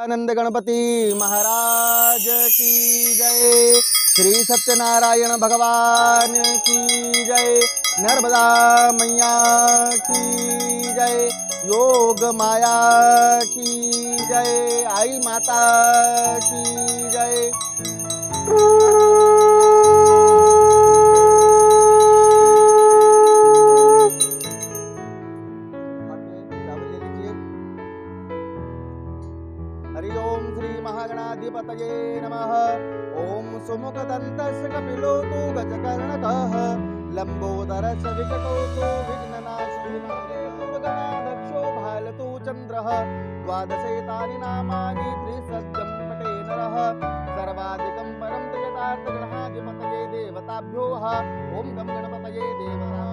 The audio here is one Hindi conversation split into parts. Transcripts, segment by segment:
आनंद गणपति महाराज की जय। श्री सत्यनारायण भगवान की जय। नर्मदा मैया की जय। योग माया की जय। आई माता की जय। हरि ओम श्री महागणाधिपतये नमः। ओम सुमुखदन्तस्य कपिलो तु गजकर्णकः लम्बोदरस्य विकटो तु विघ्ननाशो नागेन्द्रगणाध्यक्षो भालतु चन्द्रः। द्वादशैतानि नामानि त्रिसत्यं पठे नरः। सर्वाधिकं परं यथार्थगणाधिपतये देवताभ्यो ओम गं गणपतये देवता।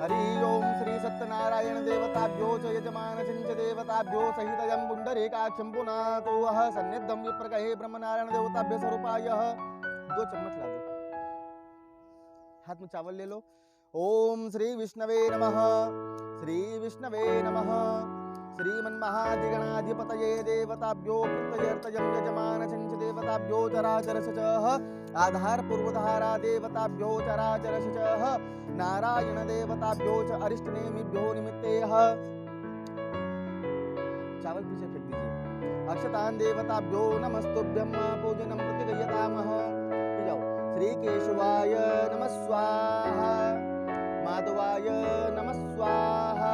हरि ओम श्री सत्यनारायण देवताभ्यो च यजमानसिंच देवताभ्यो सहितयं पुंडरीकाक्षं पुनातो सन्निधं विप्रकहे ब्रह्मनारायण देवताभ्य स्वरूपाय। 2 चम्मच ला दो, हाथ में चावल ले लो। ओम श्री विष्णवे नमः। श्री विष्णवे नमः। श्रीमन्महाधिगणाधिपतये देवताभ्यो कृतयर्तयं यजमानसिंच देवताभ्यो चराचरसचः आधार पूर्वधारा देवताभ्यो चराचरसचः नारायण देवताभ्यो च अरिष्टनेमिभ्यो निमित्तेः। चावल पीछे फेंक दीजिए। अक्षतान् देवताभ्यो नमस्तुभ्यं पूजनं प्रतिगयतामः। श्री केशवाय नमः स्वाहा। माधवाय नमः स्वाहा।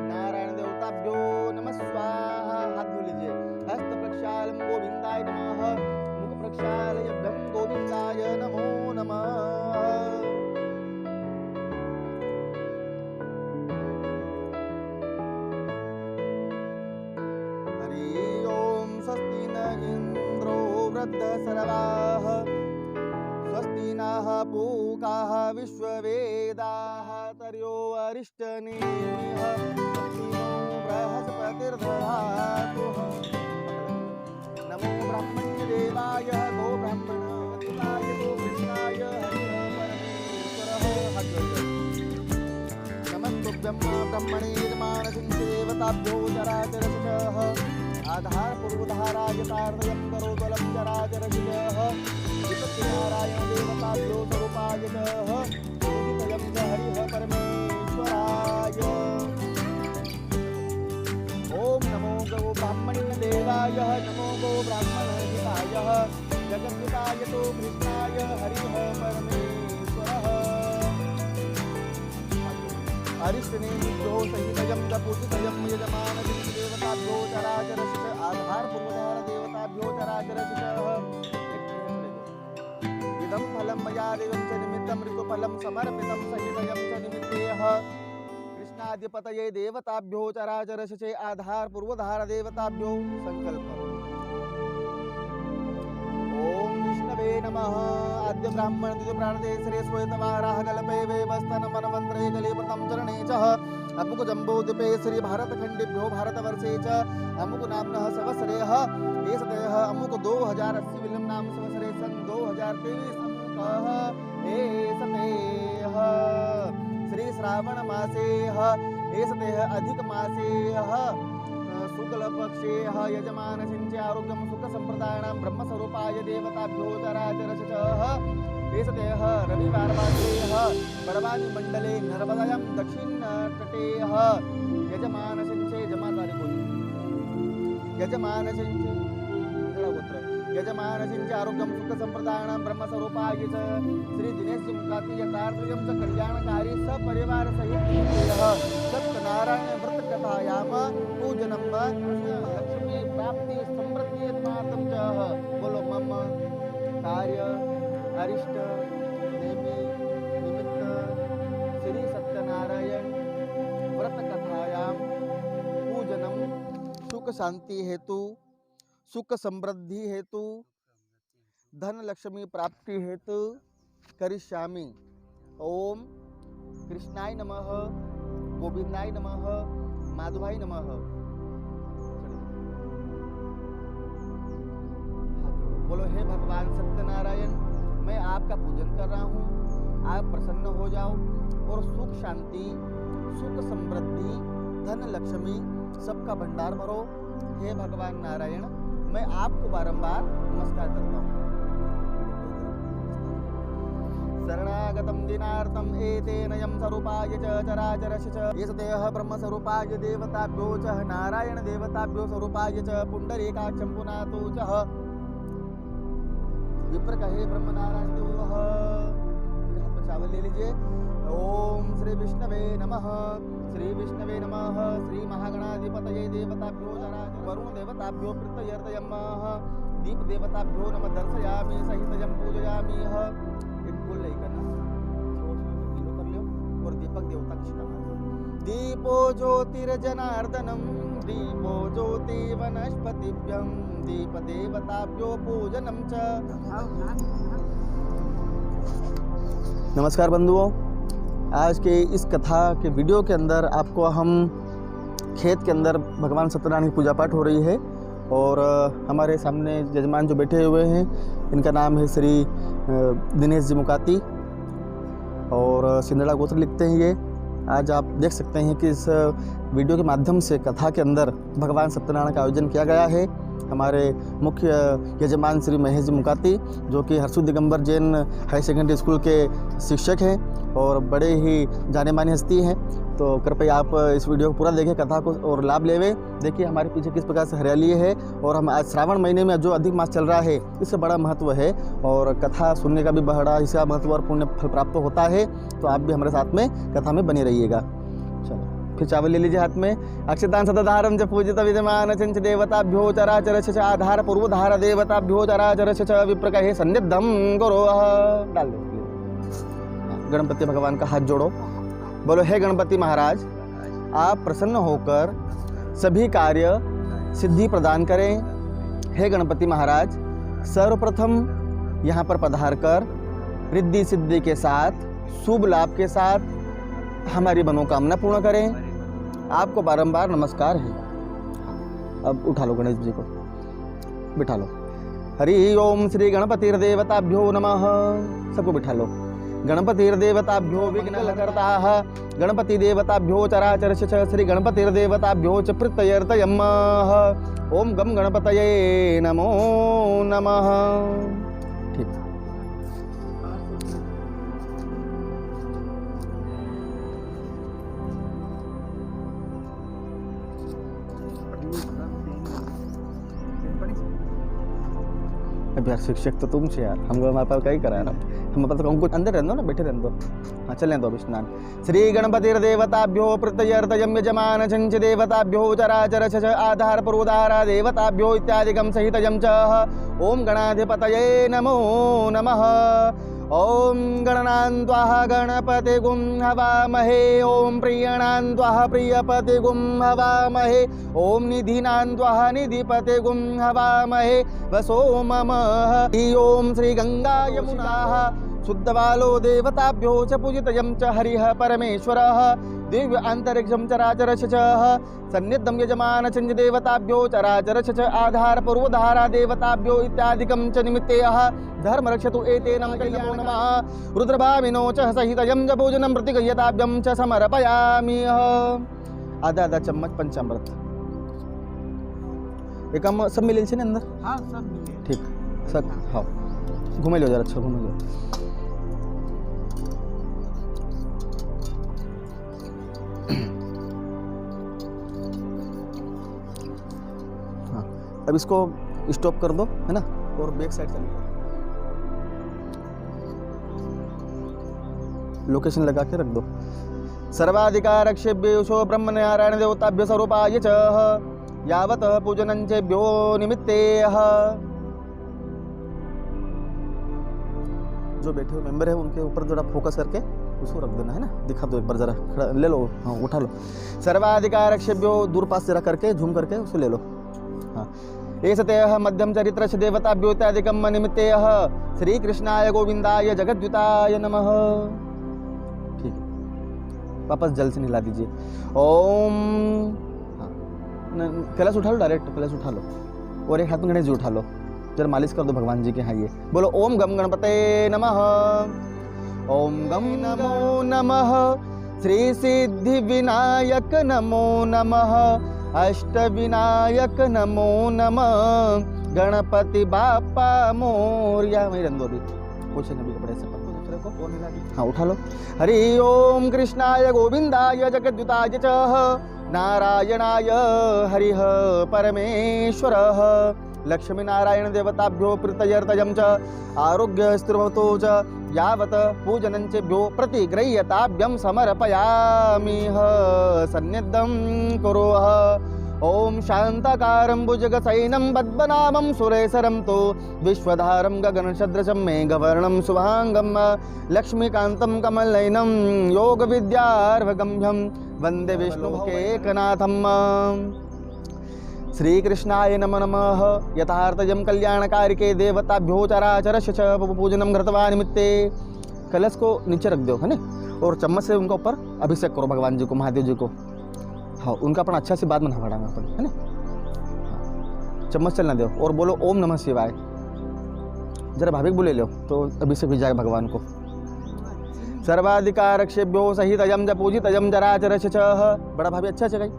नारायण देवताभ्यो नमः स्वाहा। हाथ धो लीजिए। हस्त प्रक्षालनं गोविंदाय नमः। मुख प्रक्षालयभ्यं गोविंदाय नमो नमः। हरि ओम स्वस्ति न इंद्रो वृद्धसर्वाः स्वस्ति नः पूकाः विश्ववेदाः तर्यो अरिष्टनेमिः स्वस्ति नो बृहस्पतिर्दधातु। नमो ब्रह्मण्य देवाय गो ब्राह्मणाय गो कृष्णाय नमस्तुभ्यं ब्रह्मणे यजमानसिंच देवताभ्यो चराचरसचः आधार पूर्वधाराय तार्दयं करोत्वलं चराचरसचः सत्यनारायण देवताभ्यो स्वरूपाय पूजितयं च हरिः परमेश्वराय। ओम नमो गो ब्राह्मण्य देवाय नमो गो ब्राह्मणहिताय जगद्विताय तो कृष्णाय हरिः परमेश्वरः। अरिष्टनेमिभ्यो सहितयं च पूजितयं यजमानसिंच देवताभ्यो चराचरस्य आधार पूर्वधार देवताभ्यो चराचरस्य इदं फलं मया देवं च निमित्तं ऋतुफलं समर्पितं सहितयं च निमित्तेः। कृष्णाधिपतये देवताभ्यो चराचरस्य आधार पूर्वधार देवताभ्यो संकल्प। ओम विष्णवे नमः। आद्य ब्राह्मण द्वितीय प्राणदे श्रेय श्वेतवाराह कल्पे वेवस्तन मनवंतरे कले प्रथम चरणे च अमुक जम्बोद्वीपे श्री भारतखंडेभ्यो भारतवर्षे च अमुक नाम्नः संवत्सरेः एषतयः अमुक 2080 विलम नाम संवत्सरे सन 2023 अमुकः एषतेः श्री श्रावण मासेः एषतेः अधिक मासेः शुक्ल पक्षेः यजमानसिंच आरोग्यं सुख संप्रदायानां ब्रह्मस्वरूपाय देवताभ्यो चराचरसचः एषतेः रविवार मासेः पर्वाणि मण्डले नर्मदायां दक्षिणतटेः यजमानसिंच यजमानसिंच आरोग्यं सुख संप्रदायानां ब्रह्मस्वरूपाय च श्री दिनेश मुखाति यथार्थं च कल्याणकारी सपरिवार सहित सत्यनारायण व्रत कथायां पूजनं लक्ष्मी प्राप्ति समृद्धि यत्मार्थं च बोलो मम कार्य अरिष्ट नेमि निमित्त श्री सत्यनारायण व्रत कथायां पूजनं सुख शांति हेतु सुख समृद्धि हेतु धन लक्ष्मी प्राप्ति हेतु करिष्यामि। ओम कृष्णाय नमः। गोविंदाय नमः। माधवाय नमः। बोलो हे भगवान सत्यनारायण, मैं आपका पूजन कर रहा हूँ, आप प्रसन्न हो जाओ और सुख शांति, सुख समृद्धि, धन लक्ष्मी सबका भंडार भरो। हे भगवान नारायण, मैं आपको बारंबार नमस्कार करता हूँ। शरणागतं दिनार्तं एतेन यं स्वरूपाय च चराचरस्य च येषतेह ब्रह्मस्वरूपाय देवताभ्यो च नारायण देवताभ्यो स्वरूपाय च पुण्डरीकाक्षं पुनातो च विप्र कहे ब्रह्म नारायण देवः। हाथ में चावल ले लीजिए। ओम श्री विष्णवे नमः, श्री विष्णवे नमः, श्री महागणाधिपतये देवताभ्यो चराचर वरुण देवताभ्यो प्रत्ययर्तयम् दीप देवताभ्यो नमः दर्शयामि सहितयं पूजयामि। एक फूल नहीं करना, तीनों कर लो और दीपक देवता की शिक्षा। दीपो ज्योतिर्जनार्दनम दीपो ज्योति वनस्पतिभ्यं दीप देवताभ्यो पूजनम च। नमस्कार बंधुओं, आज के इस कथा के वीडियो के अंदर आपको हम खेत के अंदर भगवान सत्यनारायण की पूजा पाठ हो रही है और हमारे सामने जजमान जो बैठे हुए हैं इनका नाम है श्री दिनेश जी मुकाती और सिंदड़ा गोत्र लिखते हैं ये। आज आप देख सकते हैं कि इस वीडियो के माध्यम से कथा के अंदर भगवान सत्यनारायण का आयोजन किया गया है। हमारे मुख्य यजमान श्री महेश जी मुकाती जो कि Harshu Digambar Jain high secondary school के शिक्षक हैं और बड़े ही जाने मानी हस्ती हैं। तो कृपया आप इस वीडियो को पूरा देखें, कथा को और लाभ लेवे। देखिए हमारे पीछे किस प्रकार से हरियाली है और हम आज श्रावण महीने में जो अधिक मास चल रहा है इससे बड़ा महत्व है और कथा सुनने का भी बड़ा इसका महत्व और पुण्य फल प्राप्त होता है। तो आप भी हमारे साथ में कथा में बने रहिएगा। चलो फिर चावल ले लीजिए हाथ में। अक्षतान सतधारम च पूजित विद्यमान चंच देवताभ्यो चराचर च आधार पूर्वधार देवताभ्यो चराचर च विप्र कहे सन्निधम करो। डाल दो। गणपति भगवान का हाथ जोड़ो, बोलो हे गणपति महाराज, आप प्रसन्न होकर सभी कार्य सिद्धि प्रदान करें। हे गणपति महाराज, सर्वप्रथम यहाँ पर पधार कर रिद्धि सिद्धि के साथ शुभ लाभ के साथ हमारी मनोकामना पूर्ण करें। आपको बारंबार नमस्कार है। अब उठा लो गणेश जी को, बिठा लो। हरि ओम श्री गणपतिर्देवताभ्यो नमः। सबको बिठा लो। गणपतिर्देवताभ्यो विघ्नहर्ताः गणपति देवताभ्यो चराचर च श्री गणपतिर्देवताभ्यो च प्रत्ययर्तयम् ओम गम गणपतये नमो नमः। ठीक। अब यार शिक्षक तो तुम से यार, हम हमारे पास क्या ही करा रहा हम पास तो कुछ अंदर रहने दो ना, बैठे रहने दो। हाँ चलें दो स्नान। श्री गणपतिर्देवताभ्यो प्रत्ययर्तयम् यजमान चंच देवताभ्यो चराचर च आधार पूर्वधार देवताभ्यो इत्यादिकं सहितयं च ओम गणाधिपतये नमो नमः। ओम गणनान्त्वाः गणपतिगुं हवामहे ओम प्रियणान्त्वाः प्रियपतिगुं हवामहे ओम निधिनान्त्वाः निधिपतिगुं हवामहे वसो मम। ओम श्री गंगा यमुनाः शुद्धबालो देवताभ्यो च पूजितयं च हरिः परमेश्वरः दिव्य अंतरिक्षं चराचर च सन्निधं यजमान चंज देवताभ्यो चराचर च आधार पूर्वधारा देवताभ्यो इत्यादिकं च निमित्तेयः धर्म रक्षतु एतेन नमो नमः। रुद्रभामिनो च सहितयं च भोजनं प्रतिगयताभ्यं च समर्पयामि। आधा आधा चम्मच पंचामृत एक हम सब मिले छे ने अंदर। हाँ सब मिले। ठीक सब। हाँ घूमे लो जरा, अच्छा घूमे लो। हाँ अब इसको स्टॉप कर दो है ना और बैक साइड चलिए, लोकेशन लगा के रख दो। सर्वाधिकारक्षेभ्यो ब्रह्म नारायण देवताभ्यो स्वरूपाय च यावत पूजनं चेभ्यो निमित्तेयः। जो बैठे हुए मेंबर है उनके ऊपर थोड़ा फोकस करके उसको रख देना है ना, दिखा दो एक बार जरा, खड़ा ले लो। हाँ उठा लो। सर्वाधिकारक्षेभ्यो दूर पास जरा करके झूम करके उसे ले लो। हाँ एषतेह मध्यम चरित्रस्य देवताभ्यो इत्यादिकं निमित्तेयः श्री कृष्णाय गोविंदाय जगद्युताय नमः। ठीक है, वापस जल से नहला दीजिए। ओम। हाँ कलश उठा लो, डायरेक्ट कलश उठा लो और एक हाथ में गणेश जी उठा लो, जरा मालिश कर दो भगवान जी के। हाँ ये बोलो ओम गम गणपते नमः। ओम गम नमो नमः। श्री सिद्धि विनायक नमो नमः। अष्टविनायक नमो नमः। गणपति बापा मोरया। वही रंदो अभी पूछे नबी कपड़े से पकड़ो दूसरे को। हाँ उठा लो। हरि ओम कृष्णाय गोविंदाय जगद्युताय च नारायणाय हरिः परमेश्वरः। लक्ष्मी नारायण देवताभ्यो प्रीतयर्तयं च आरोग्य स्थिरभवतो च यावत् पूजनञ्चेभ्यो प्रतिगृह्यताभ्यं समर्पयामिह सन्निधं कुरुः। ओम शांताकारं भुजगशयनं पद्मनाभं सुरेशरं तो विश्वधारं गगनसदृशं मेघवर्णं शुभांगं लक्ष्मीकान्तं कमलनयनं योगविद्यार्वगम्यं वन्दे विष्णुकेकनाथं। श्रीकृष्णाय नमो नमः। यथार्थजं कल्याणकारिके देवताभ्यो चराचरस्य च पूजनं कृत्वा निमित्ते। कलश को नीचे रख दो है ना, और चम्मच से उनके ऊपर अभिषेक करो भगवान जी को, महादेव जी को। हाँ उनका अपन अच्छा सी बात में नहाड़ा अपन है ना। चम्मच चलना दो और बोलो ओम नमः शिवाय। जरा भाविक बोले लो तो अभिषेक भी जाए भगवान को। सर्वाधिकारक्षेभ्यो सहित अयम ज पूजित अयम जराचरस्य च। बड़ा भाभी अच्छा से गई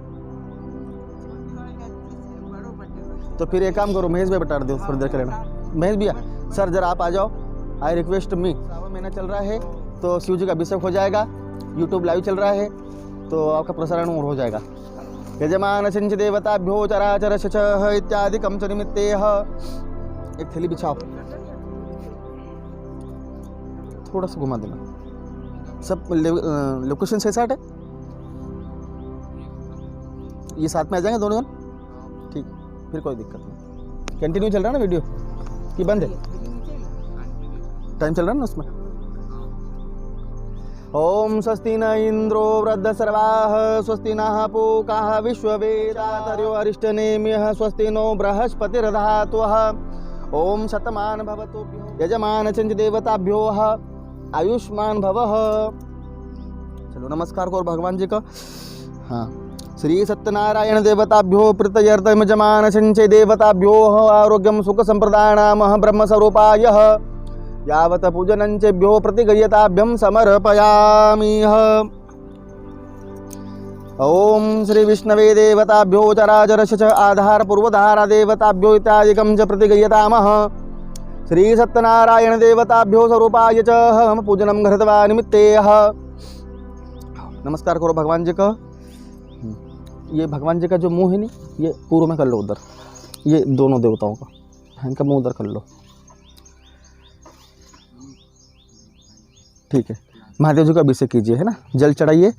तो फिर एक काम करो, महेश भाई बता दो थोड़ी देर के लेना। महेश भैया सर जरा आप आ जाओ। आई रिक्वेस्ट मी। सावन महीना चल रहा है तो शिव जी का अभिषेक हो जाएगा। यूट्यूब लाइव चल रहा है तो आपका प्रसारण और हो जाएगा। यजमान सिंच देवताभ्यो चराचरस्य च इत्यादिकं च निमित्तेह। एक थैली बिछाओ, थोड़ा सा घुमा देना। सब लोकेशन से साथ है, ये साथ में आ जाएंगे दोनों जन। ठीक, फिर कोई दिक्कत नहीं। कंटिन्यू चल रहा है ना वीडियो कि बंद है? टाइम चल रहा है ना उसमें। ओम स्वस्ति न इंद्रो वृद्धसर्वाः स्वस्ति नः पूकाः विश्ववेदातर्यो अरिष्टनेमियः स्वस्ति नो बृहस्पतिर्दधातुः। ओम शतमान भवतु यजमान चिंच देवताभ्यो आयुष्मान भवः। चलो नमस्कार करो भगवान जी का। हाँ, श्री सत्यनारायण देवताभ्यो प्रीतयर्थम यजमान चिंच देवताभ्यो आरोग्यम सुख संप्रदानामः ब्रह्मस्वरूपायः यावत् पूजनञ्चेभ्यो प्रतिगृह्यताभ्यं समर्पयामिह। ओम श्री विष्णवे देवताभ्यो चराचरस्य च आधार पूर्वधारा देवताभ्यो इत्यादिकं च प्रतिगृह्यतामः। श्री सत्यनारायण देवताभ्यो स्वरूपाय च हम पूजनं कृत्वा निमित्तेह। नमस्कार करो भगवान जी का। ये भगवान जी का जो मुंह है नहीं, ये पूर्व में कर लो उधर, ये दोनों देवताओं का, इनका मुंह उधर कर लो। ठीक है, महादेव जी का अभिषेक कीजिए है ना। जल चढ़ाइए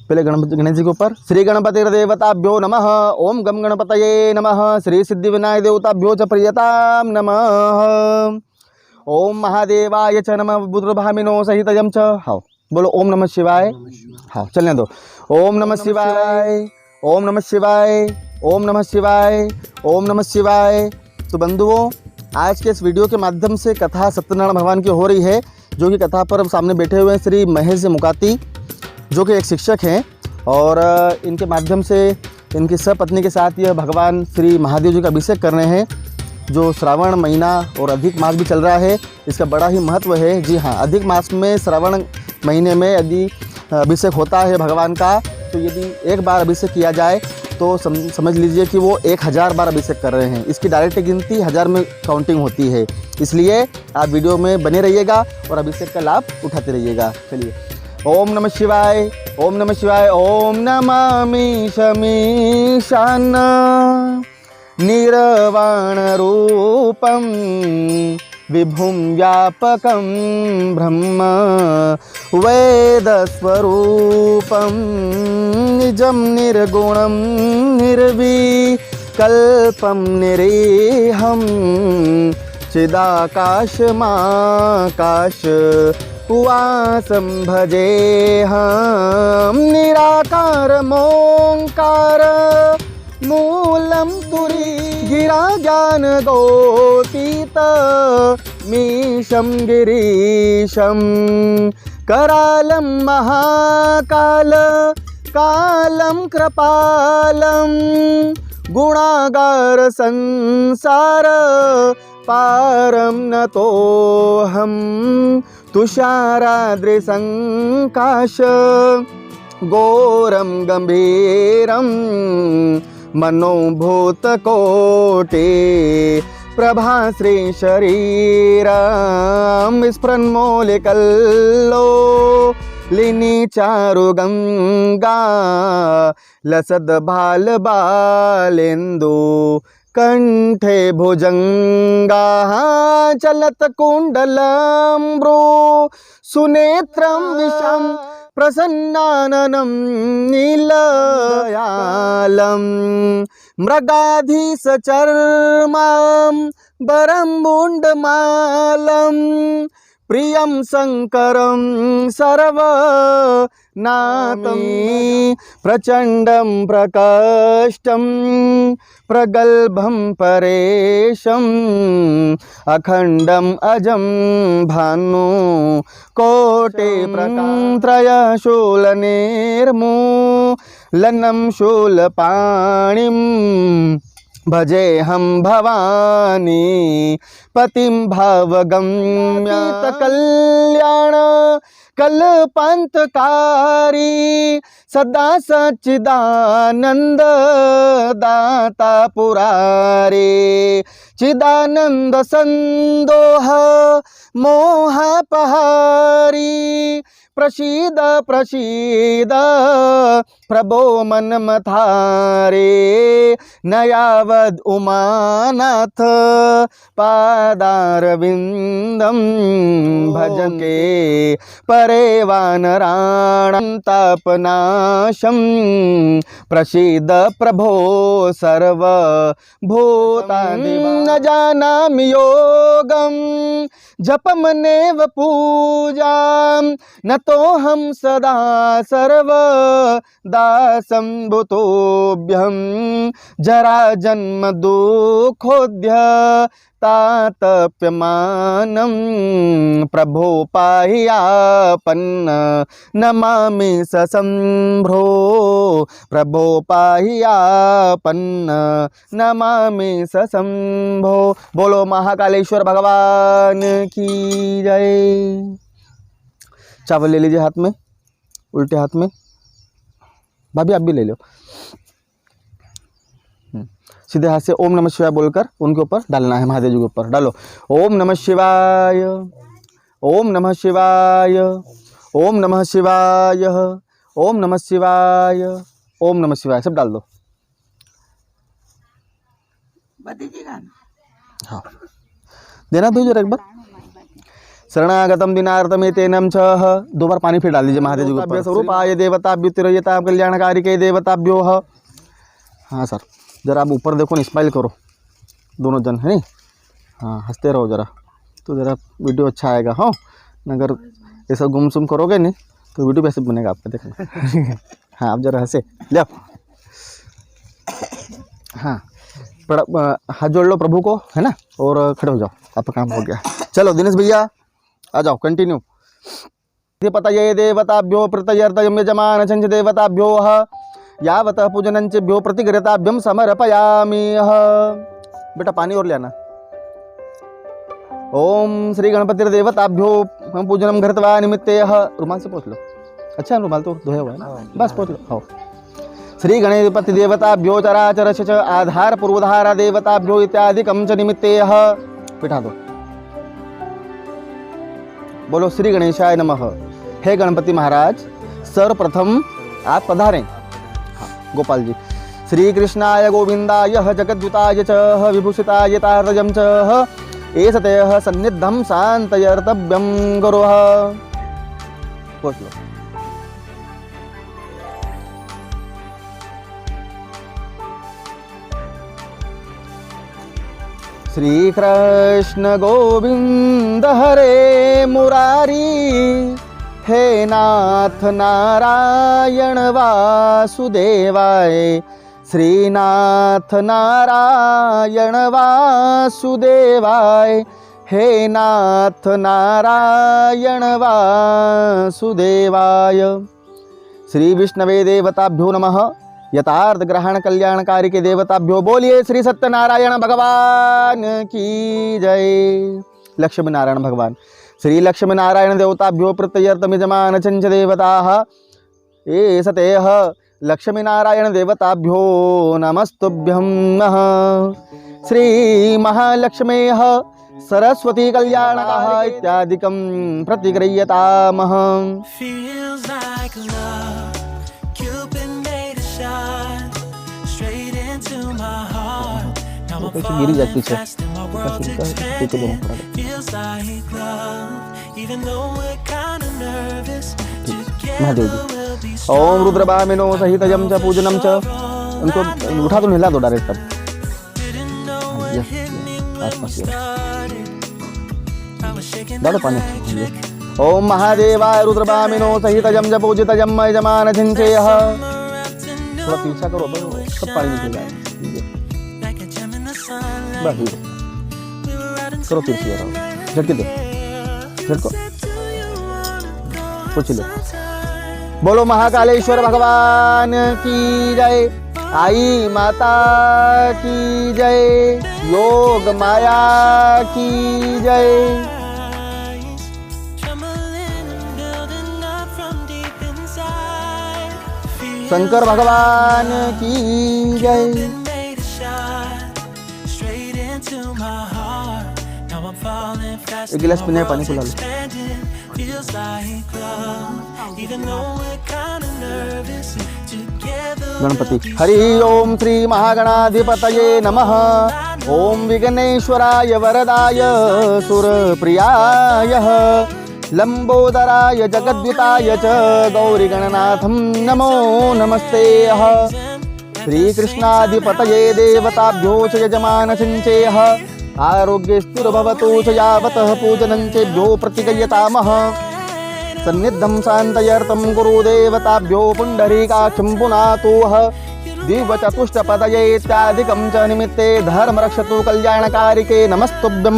पहले गणेश जी के ऊपर। श्री गणपति देवताभ्यो नमः। ओम गम गणपतये नमः। श्री सिद्धि विनायक देवताभ्यो च प्रियताम नमः। ओम महादेवाय च नमः बुद्रभामिनो सहितयं च। हाँ बोलो ओम नमः शिवाय। हाँ चलने दो। ओम नमः शिवाय, ओम नमः शिवाय, ओम नमः शिवाय, ओम नमः शिवाय। तो बंधुओं, आज के इस वीडियो के माध्यम से कथा सत्यनारायण भगवान की हो रही है, जो कि कथा पर सामने बैठे हुए हैं श्री महेश मुकाती, जो कि एक शिक्षक हैं। और इनके माध्यम से इनकी सपत्नी के साथ यह भगवान श्री महादेव जी का अभिषेक कर रहे हैं। जो श्रावण महीना और अधिक मास भी चल रहा है, इसका बड़ा ही महत्व है। जी हाँ, अधिक मास में श्रावण महीने में यदि अभिषेक होता है भगवान का, तो यदि एक बार अभिषेक किया जाए तो समझ लीजिए कि वो 1000 बार अभिषेक कर रहे हैं। इसकी डायरेक्ट गिनती 1000 में काउंटिंग होती है। इसलिए आप वीडियो में बने रहिएगा और अभिषेक का लाभ उठाते रहिएगा। चलिए, ओम नमः शिवाय, ओम नमः शिवाय। ओम नमामि शमीशान निर्वाण रूपम विभुं व्यापकं ब्रह्म वेदस्वरूपं निजं निर्गुणं निर्विकल्पं निरेहं चिदाकाशमाकाश उवासं भजेऽहं निराकारमोङ्कार मूलं तुरी गिरा ज्ञान गोतीत मीशं गिरीशं करालं महाकाल कालं कृपालं गुणागार संसार पारं नतोऽहं तुषाराद्रिसङ्काश घोरं गम्भीरं मनोभूतकोटे प्रभाश्री शरीरं विस्फुरन्मौलिकल्लो लिनी चारुगंगा लसद् बालेन्दु कंठे भुजंगा चलत कुंडलम्ब्रो सुनेत्रं विषं प्रसन्नाननं नीलयालं मृगाधीशचर्मां बरमुण्डमालं प्रियं शङ्करं सर्वनाथं प्रचण्डं प्रकष्टं प्रगल्भं परेशम् अखण्डम् अजं भानु कोटे त्रयशूलनिर्मूलनं शूलपाणिं भजेऽहं भवानी पतिं भावगम्यकल्याण कल्पान्तकारी सदा सच्चिदानंद दाता पुरारे चिदानंद संदोह मोहपहारी प्रसीद प्रसीद प्रभो मनमथारे न यावद् उमानाथ पादारविन्दं भजके परे वानराणां तापनाशं प्रसीद प्रभो सर्वभूतानि न जानामि योगं जपमनेव पूजां न तोऽहं सदा सर्वदा सम्भूतोऽभ्यं जरा जन्म दुःखोऽध्य तातप्यमानं प्रभो पाह्यापन्न नमामि सशम्भो प्रभो पाह्यापन्न नमामि सशम्भो। बोलो महाकालेश्वर भगवान की जय। चावल ले लीजिए हाथ में, उल्टे हाथ में। भाभी आप भी ले लो। सीधे हाथ से ओम नमः शिवाय बोलकर उनके ऊपर डालना है, महादेव जी के ऊपर डालो। ओम नमः शिवाय, ओम नमः शिवाय, ओम नमः शिवाय, ओम नमः शिवाय, ओम नमः शिवाय, सब डाल दो। हाँ देना दो जरा एक बार। शरणागतम दिनार्थमेतेनम छह, दो बार पानी फिर डाल दीजिए महादेव जी के ऊपर। स्वरूपाय देवताभ्यो तिरयता कल्याणकारी के देवताभ्यो। हाँ सर, जरा आप ऊपर देखो ना, स्माइल करो दोनों जन, है नहीं? हाँ हंसते रहो जरा, तो जरा वीडियो अच्छा आएगा। हाँ अगर ऐसा गुमसुम करोगे नहीं तो वीडियो कैसे बनेगा आपका, देखना। हाँ आप जरा हंसे ले आप। हाँ हाथ जोड़ लो प्रभु को, है ना, और खड़े हो जाओ, आपका काम हो गया। चलो दिनेश भैया आ जाओ, कंटिन्यू। पता ये देवताभ्यो प्रत्यर्थयम यजमान छंच देवताभ्यो यावत पूजनंचभ्यो प्रतिगृहताभ्यम समर्पयामि। बेटा पानी और ले आना। ओम श्री गणपति देवताभ्यो हम पूजनम घृतवा निमित्ते। रुमाल से पोंछ लो। अच्छा रुमाल तो धोया हुआ है ना, बस पोंछ लो। हाँ श्री गणपति देवताभ्यो चराचर च आधार पूर्वधारा देवताभ्यो इत्यादिकं च निमित्ते। बिठा दो। बोलो श्री गणेशाय नमः। हे गणपति महाराज, सर्वप्रथम आप पधारें। गोपाल जी। श्री कृष्णाय गोविंदाय जगद्युताय च विभूषिताय तार्यं च एषते सन्निधं शान्तयर्तव्यं गुरुः। पूछ लो। श्री कृष्ण गोविंद हरे मुरारी, हे नाथ नारायण वासुदेवाय। श्रीनाथ नारायण वासुदेवाय, हे नाथ नारायण वासुदेवाय। श्री विष्णवे देवताभ्यो नमः। यथार्थ ग्रहण कल्याणकारी के देवताभ्यो। बोलिए श्री सत्यनारायण भगवान की जय। लक्ष्मी नारायण भगवान। श्री लक्ष्मी नारायण देवताभ्यो प्रत्ययर्थम यजमान चंच देवताः ए सतेह लक्ष्मी नारायण देवताभ्यो नमस्तुभ्यं नमः। श्री महालक्ष्मेः सरस्वती कल्याणकः इत्यादिकं प्रतिगृह्यतामः। गिरी जाती है महादेव जी। ओम रुद्रभामिनो सहितजं च पूजनं च, उनको उठा तो हिला दो डायरेक्ट अब। डालो पानी। ओम महादेवाय रुद्रभामिनो सहितजं च पूजितजं यजमान चिंतेयः। थोड़ा पीछा करो तो सब पानी निकल जाए। बस करो फिर से झटके दो, झटको कुछ लो। बोलो महाकालेश्वर भगवान की जय, आई माता की जय, योग माया की जय। शंकर भगवान की जय। एक गिलास पीने पानी पिला लो। गणपति हरि ओम श्री महागणाधिपतये नमः। ओम विघ्नेश्वराय वरदाय सुरप्रियाय लंबोदराय जगद्विताय च गौरीगणनाथं नमो नमस्ते। श्री कृष्णाधिपतये देवताभ्यो च यजमान सिंचेह आरोग्य स्थिर भवतु च यावतः पूजनं चेभ्यो प्रतिगयतामः। सन्निधं शान्तयर्थं गुरुदेवताभ्यो पुण्डरीकाक्षं पुनातुः द्विवचतुष्टपदये इत्यादिकं च निमित्ते धर्म रक्षतु कल्याणकारिके नमस्तुभ्यं।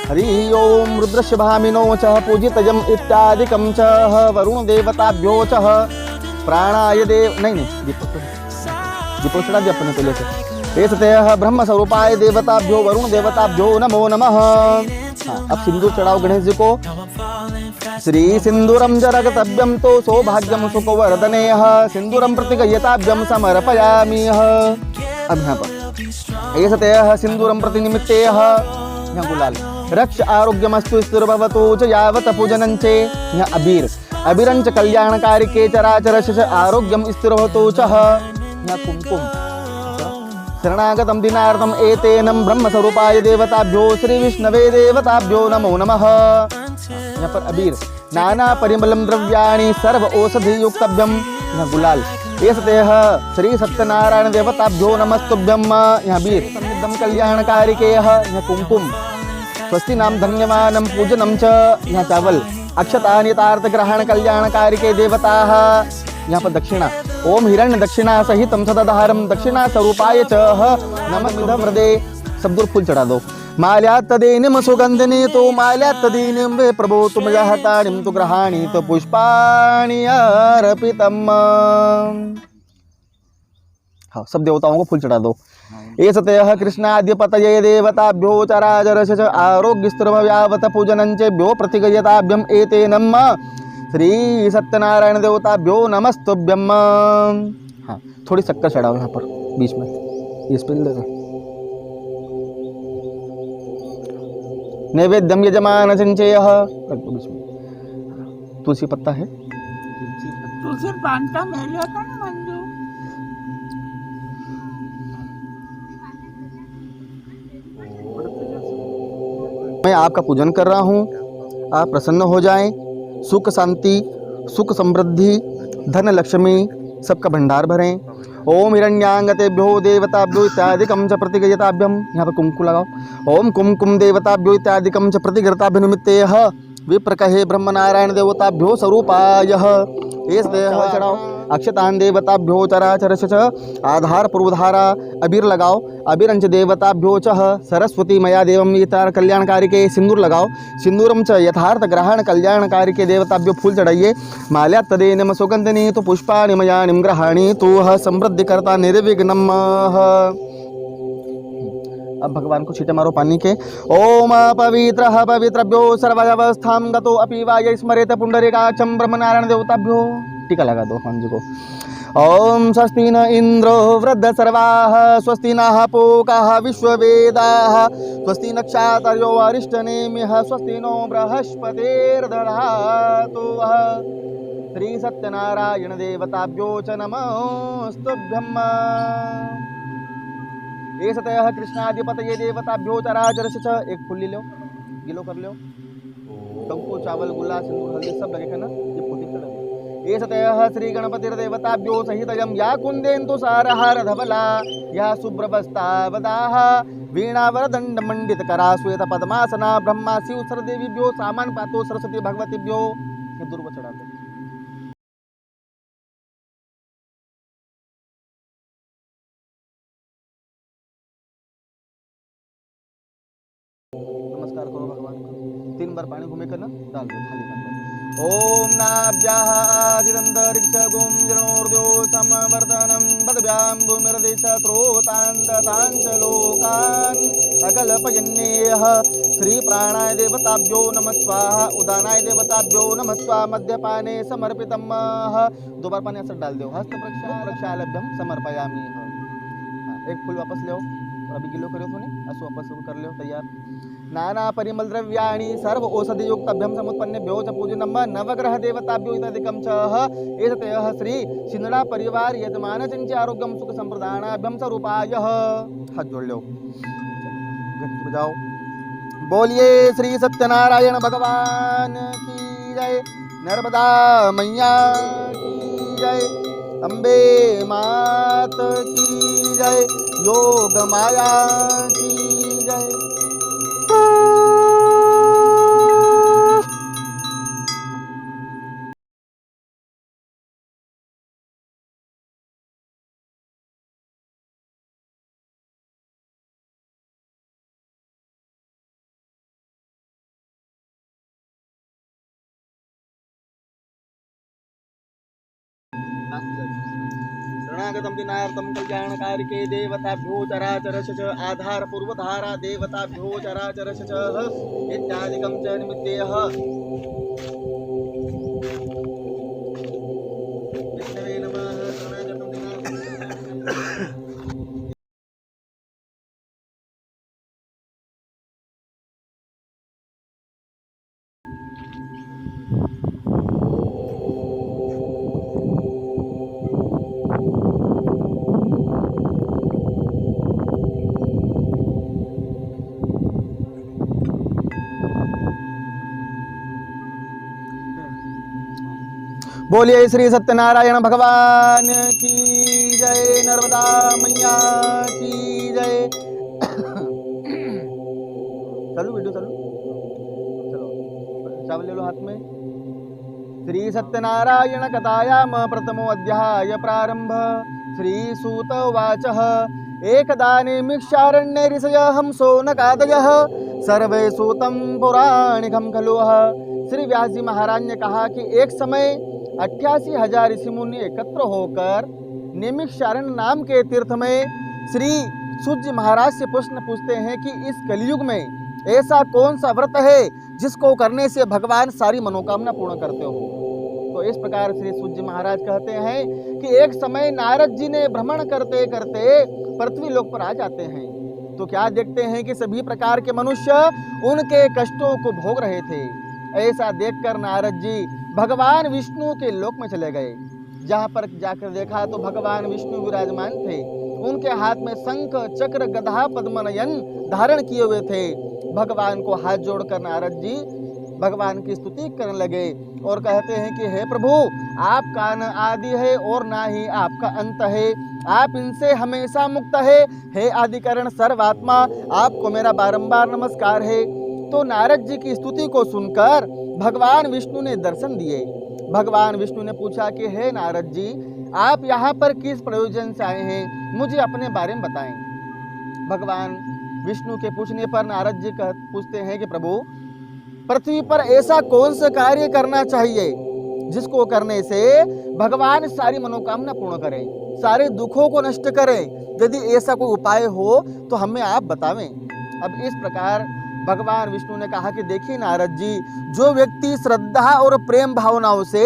हरि ओम रुद्रस्य भामिनो च पूजितजम् इत्यादिकं च वरुण देवताभ्यो च प्राणाय देव नहीं दीपो चढ़ा दिया अपने पहले से। एततेह ब्रह्म स्वरूपाय देवताभ्यो वरुण देवताभ्यो नमो नमः। अब सिंदूर चढ़ाओ गणेश जी को। श्री सिंदूरम जरगतव्यम तो सौभाग्यम सुखवर्धनेह सिंदूरम प्रतिगयताभ्यम समर्पयामि। अब यहाँ पर एततेह सिंदूरम प्रतिनिमित्तेह यहाँ गुलाल रक्ष आरोग्यमस्तु स्थिर भवतु च यावत पूजनं चे। यहाँ अबीर अबीरंच कल्याणकारिके चराचरस्य आरोग्यम स्थिर भवतु च। यहाँ कुमकुम शरणागतं दिनार्थम एतेनं ब्रह्मस्वरूपाय देवताभ्यो श्री विष्णवे देवताभ्यो नमो नमः। यहाँ पर अबीर नाना परिमलम द्रव्याणि सर्व औषधि युक्तभ्यम। यहाँ गुलाल एततेह श्री सत्यनारायण देवताभ्यो नमस्तुभ्यम। यहाँ बीर सन्निधं कल्याणकारिकेह। यहाँ कुमकुम स्वस्ति नाम धन्यवानं पूजनं च। यहाँ चावल अक्षतानि तार्थ ग्रहण कल्याणकारिके देवताः। यहाँ पर दक्षिणा ओम हिरण्य दक्षिणा सहितं सदधारं दक्षिणा स्वरूपाय च नमः हृदय। सब दूर फूल चढ़ा दो। माल्यात्तदीनिं सुगन्धिनी तो माल्यात्तदीनिं वे प्रभो तुम यहतानिं तु गृहाणि तो पुष्पाणि अर्पितम्। हाँ सब देवताओं को फूल चढ़ा दो। एततेह कृष्णाद्यपतये देवताभ्यो चराचरस्य च आरोग्यस्थिरभयावत पूजनं चेभ्यो प्रतिगयताभ्यम् एतेनं श्री सत्यनारायण देवताभ्यो नमस्तुभ्यं। हाँ थोड़ी शक्कर चढ़ाओ यहाँ पर बीच में, इस पे नैवेद्यम यजमान संचयः। बीच में तुलसी पत्ता है, तुलसी पांटा मेले का ना मंजू। मैं आपका पूजन कर रहा हूँ, आप प्रसन्न हो जाएं। सुख शांति सुख समृद्धि धन लक्ष्मी सबका भंडार भरें। ओम हिरण्याङ्गतेभ्यो देवताभ्यो इत्यादिकं च प्रतिगयताभ्यम। यहाँ पर कुमकुम लगाओ। ओम कुमकुम देवताभ्यो इत्यादिकं च प्रतिगयताभ्यो निमित्तेह विप्रकहे ब्रह्म नारायण देवताभ्यो स्वरूपायः। एततेह चढ़ाओ अक्षतान देवताभ्यो चराचरस्य च आधार पूर्वधारा अबीर लगाओ। अबीरंच देवताभ्यो च सरस्वती मया देवम यथार कल्याणकारिके सिंदूर लगाओ। सिंदूरम च यथार्थ ग्रहण कल्याणकारिके देवताभ्यो फूल चढ़ाइए। माल्यात्तदेनिम सुगंधिनी तो पुष्पाणि मयानिम ग्रहाणि तो समृद्धिकर्ता निर्विघ्नम्। अब भगवान को छींटे मारो पानी के। ओम पवित्रः पवित्रभ्यो सर्ववस्थां गतो अपि वा ये स्मरेत पुंडरीकाक्षं ब्रह्मनारायण देवताभ्यो। टीका लगा दो हनुमान जी को। ओम स्वस्ति न इंद्रो वृद्धसर्वाः स्वस्ति नः पूकाः विश्ववेदाः स्वस्ति नक्षत्रो अरिष्टनेमिः स्वस्ति नो बृहस्पतिर्दधातु वः। श्री सत्यनारायण देवताभ्यो च नमस्तुभ्यम्। एषतयः कृष्णाधिपतये देवताभ्यो चराचरस्य च। एक फुल्ली लो, गिलो कर लो। कंकु चावल गुलाल सिंदूर हल्दी सब लगेगा ना, ये पोथी चढ़ा। एषतयः श्री गणपतिर्देवताभ्यो सहितयं या कुन्देन्दु सारहार धवला या शुभ्रवस्तावदाः वीणावरदण्डमण्डितकरा श्वेत पद्मासना ब्रह्मा शिव सरदेवीभ्यो सामान पातो सरस्वती भगवतीभ्यो। ये दुर्वा चढ़ा दो। नमस्कार करो भगवान को। 3 बार पानी घूमे करना, डाल दो थाली के अंदर। ओम नाभ्याः आदिदन्तरिक्षगुं जीर्णोर्ध्यो समवर्धनं पदभ्यां भूमिर्देश स्रोतान्तताञ्च लोकान् अकल्पयन्नेह। श्री प्राणाय देवताभ्यो नमः स्वाहा उदानाय देवताभ्यो नमः स्वाहा। मध्यपाने समर्पितम्। 2 बार पानी ऐसा डाल दो। हस्त प्रक्षालभ्यं समर्पयामि। एक फूल वापस ले आओ और अभी गिलो करो थोने असो वापस कर लो। तैयार। नाना परिमल द्रव्याणि सर्व औषधि युक्तभ्यं समुत्पन्नेभ्यो च पूजनम् नवग्रह देवताभ्यो इत्यादिकं च। एततयः श्री शिनड़ा परिवार यजमान चिंच आरोग्यम सुख संप्रदानाभ्यं स्वरूपाय। हाथ जोड़ लो, घंटी बजाओ। बोलिए श्री सत्यनारायण भगवान की जय। नर्मदा मैया की जय। अम्बे मात की जय। योग माया की जय। शरणागतं दिनार्तं कल्याणकारिके देवताभ्यो चराचरस्य च आधार पूर्वधारा देवताभ्यो चराचरस्य च इत्यादिकं च निमित्तेयः। विष्णवे नमः। शरणागतं दिनार्तं बोलिए श्री सत्यनारायण भगवान की जय। नर्मदा मैया की जय। चलो वीडियो चलो चलो चावल ले लो हाथ में। श्री सत्यनारायण कथायाम प्रथमो अध्याय प्रारंभ। श्री सूत उवाचः एकदा निमिषारण्ये ऋषयः हंसो नकादयः सर्वे सूतं पुराणिकं खलु। श्री व्यास जी महाराज ने कहा कि एक समय 88,000 ऋषि मुनि एकत्र होकर निमिषारण्य नाम के तीर्थ में श्री सूत जी महाराज से प्रश्न पूछते हैं कि इस कलयुग में ऐसा कौन सा व्रत है जिसको करने से भगवान सारी मनोकामना पूर्ण करते हो। तो इस प्रकार श्री सूत जी महाराज कहते हैं कि एक समय नारद जी ने भ्रमण करते करते पृथ्वी लोक पर आ जाते हैं तो क्या देखते हैं कि सभी प्रकार के मनुष्य उनके कष्टों को भोग रहे थे। ऐसा देखकर नारद जी भगवान विष्णु के लोक में चले गए। जहाँ पर जाकर देखा तो भगवान विष्णु विराजमान थे। उनके हाथ में शंख चक्र गदा पद्मनयन धारण किए हुए थे। भगवान को हाथ जोड़कर नारद जी भगवान की स्तुति करने लगे और कहते हैं कि हे प्रभु, आपका न आदि है और ना ही आपका अंत है। आप इनसे हमेशा मुक्त है। हे आदिकरण सर्वात्मा, आपको मेरा बारंबार नमस्कार है। तो नारद जी की स्तुति को सुनकर भगवान विष्णु ने दर्शन दिए। भगवान विष्णु ने पूछा कि हे नारद जी, आप यहाँ पर किस प्रयोजन से आए हैं, मुझे अपने बारे में बताएं। भगवान विष्णु के पूछने पर नारद जी पूछते हैं कि प्रभु, पृथ्वी पर ऐसा कौन सा कार्य करना चाहिए जिसको करने से भगवान सारी मनोकामना पूर्ण करें, सारे दुखों को नष्ट करें, यदि ऐसा कोई उपाय हो तो हमें आप बतावें। अब इस प्रकार भगवान विष्णु ने कहा कि देखिए नारद जी, जो व्यक्ति श्रद्धा और प्रेम भावनाओं से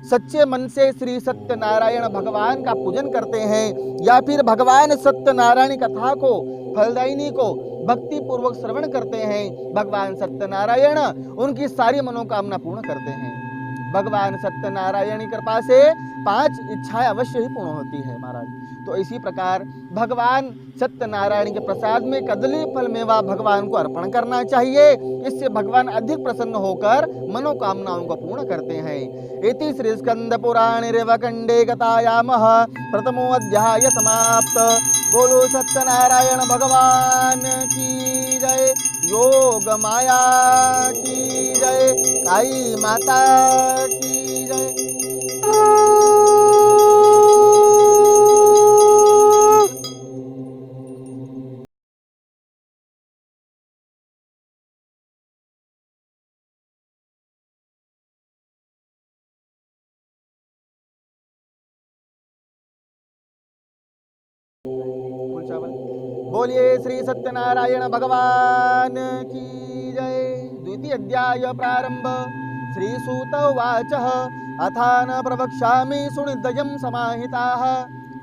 सच्चे मन से श्री सत्यनारायण भगवान का पूजन करते हैं या फिर भगवान सत्यनारायण कथा को फलदायिनी को भक्ति पूर्वक श्रवण करते हैं, भगवान सत्यनारायण उनकी सारी मनोकामना पूर्ण करते हैं। भगवान सत्यनारायण की कृपा से 5 इच्छाएं अवश्य ही पूर्ण होती है महाराज। तो इसी प्रकार भगवान सत्यनारायण के प्रसाद में कदली फल मेवा भगवान को अर्पण करना चाहिए। इससे भगवान अधिक प्रसन्न होकर मनोकामनाओं को पूर्ण करते हैं। इति श्री स्कंद पुराणे रेवकंडे गतायामः प्रथमो अध्याय समाप्त। बोलो सत्यनारायण भगवान की जय। योग माया की जय। आई माता की जय। बोलिए श्री सत्यनारायण भगवान की जय। द्वितीय अध्याय प्रारंभ। श्री सूत उवाच अथान प्रवक्ष्यामि सुनिर्दयं समाहिताः।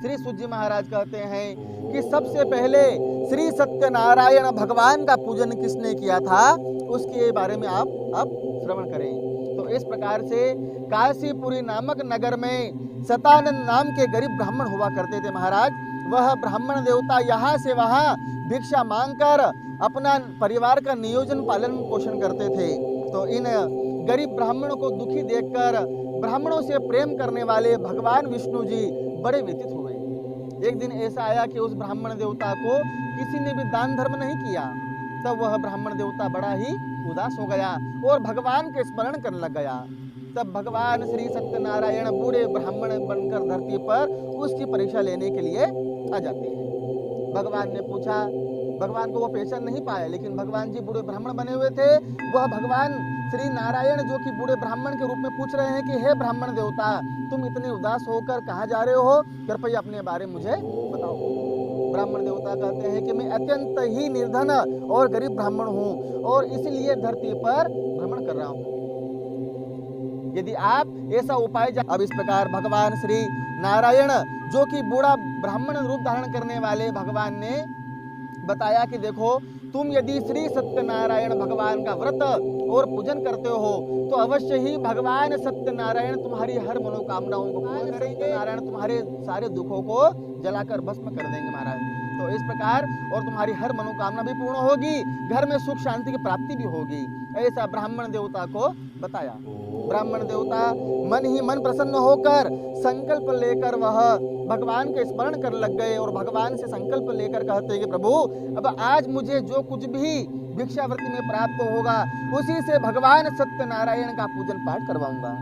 श्री सूत जी महाराज कहते हैं कि सबसे पहले श्री सत्यनारायण भगवान का पूजन किसने किया था उसके बारे में आप अब श्रवण करें। तो इस प्रकार से काशीपुरी नामक नगर में सतानंद नाम के गरीब ब्राह्मण हुआ करते थे महाराज। वह ब्राह्मण देवता यहाँ से वहाँ भिक्षा मांगकर अपना परिवार का नियोजन पालन पोषण करते थे। तो इन गरीब ब्राह्मणों को दुखी देखकर ब्राह्मणों से प्रेम करने वाले भगवान विष्णु जी बड़े व्यतीत हुए। एक दिन ऐसा आया कि उस ब्राह्मण देवता को किसी ने भी दान धर्म नहीं किया। तब वह ब्राह्मण देवता बड़ा ही उदास हो गया और भगवान के स्मरण करने लग गया। तब भगवान श्री सत्यनारायण बूढ़े ब्राह्मण बनकर धरती पर उसकी परीक्षा लेने के लिए आ जाते हैं। भगवान ने पूछा, भगवान को वो पहचान नहीं पाए, लेकिन भगवान जी बूढ़े ब्राह्मण बने हुए थे। वह भगवान श्री नारायण जो कि बूढ़े ब्राह्मण के रूप में पूछ रहे हैं कि हे ब्राह्मण देवता, तुम इतने उदास होकर कहाँ जा रहे हो, कृपया अपने बारे में मुझे बताओ। ब्राह्मण देवता कहते हैं कि मैं अत्यंत ही निर्धन और गरीब ब्राह्मण हूँ और इसलिए धरती पर भ्रमण कर रहा हूँ। यदि आप ऐसा उपाय अब इस प्रकार भगवान श्री नारायण जो कि बूढ़ा ब्राह्मण रूप धारण करने वाले भगवान ने बताया कि देखो, तुम यदि श्री सत्यनारायण भगवान का व्रत और पूजन करते हो तो अवश्य ही भगवान सत्यनारायण तुम्हारी हर मनोकामनाओं को पूर्ण करेंगे। नारायण तुम्हारे सारे दुखों को जलाकर भस्म कर देंगे महाराज। तो इस प्रकार और तुम्हारी हर मनोकामना भी पूर्ण होगी, घर में सुख शांति की प्राप्ति भी होगी। ऐसा ब्राह्मण देवता को बताया। ब्राह्मण देवता मन ही मन प्रसन्न होकर संकल्प लेकर वह भगवान के स्मरण करने लग गए और भगवान से संकल्प लेकर कहते हैं कि प्रभु, अब आज मुझे जो कुछ भी भिक्षावृत्ति में प्राप्त होगा उसी से भगवान सत्यनारायण का पूजन पाठ करवाऊंगा।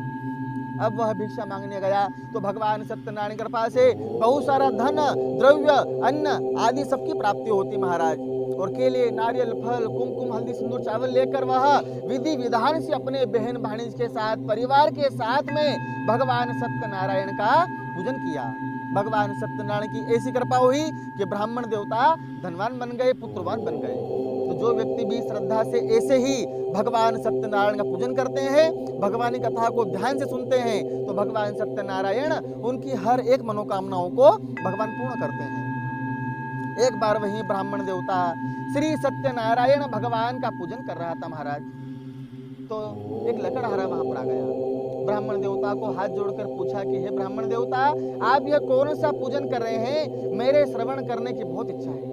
अब वह भिक्षा मांगने गया तो भगवान सत्यनारायण की कृपा से बहुत सारा धन द्रव्य अन्न आदि सबकी प्राप्ति होती महाराज। और केले नारियल फल कुमकुम हल्दी सिंदूर चावल लेकर वह विधि विधान से अपने बहन भाणीज के साथ परिवार के साथ में भगवान सत्यनारायण का पूजन किया। भगवान सत्यनारायण की ऐसी कृपा हुई कि ब्राह्मण देवता धनवान बन गए, पुत्रवान बन गए। तो जो व्यक्ति भी श्रद्धा से ऐसे ही भगवान सत्यनारायण का पूजन करते हैं, भगवान की कथा को ध्यान से सुनते हैं, तो भगवान सत्यनारायण उनकी हर एक मनोकामनाओं को भगवान पूर्ण करते हैं। एक बार वही ब्राह्मण देवता श्री सत्यनारायण भगवान का पूजन कर रहा था महाराज। तो एक लकड़हारा वहां पर आ गया। ब्राह्मण देवता को हाथ जोड़कर पूछा कि हे ब्राह्मण देवता, आप यह कौन सा पूजन कर रहे हैं, मेरे श्रवण करने की बहुत इच्छा है।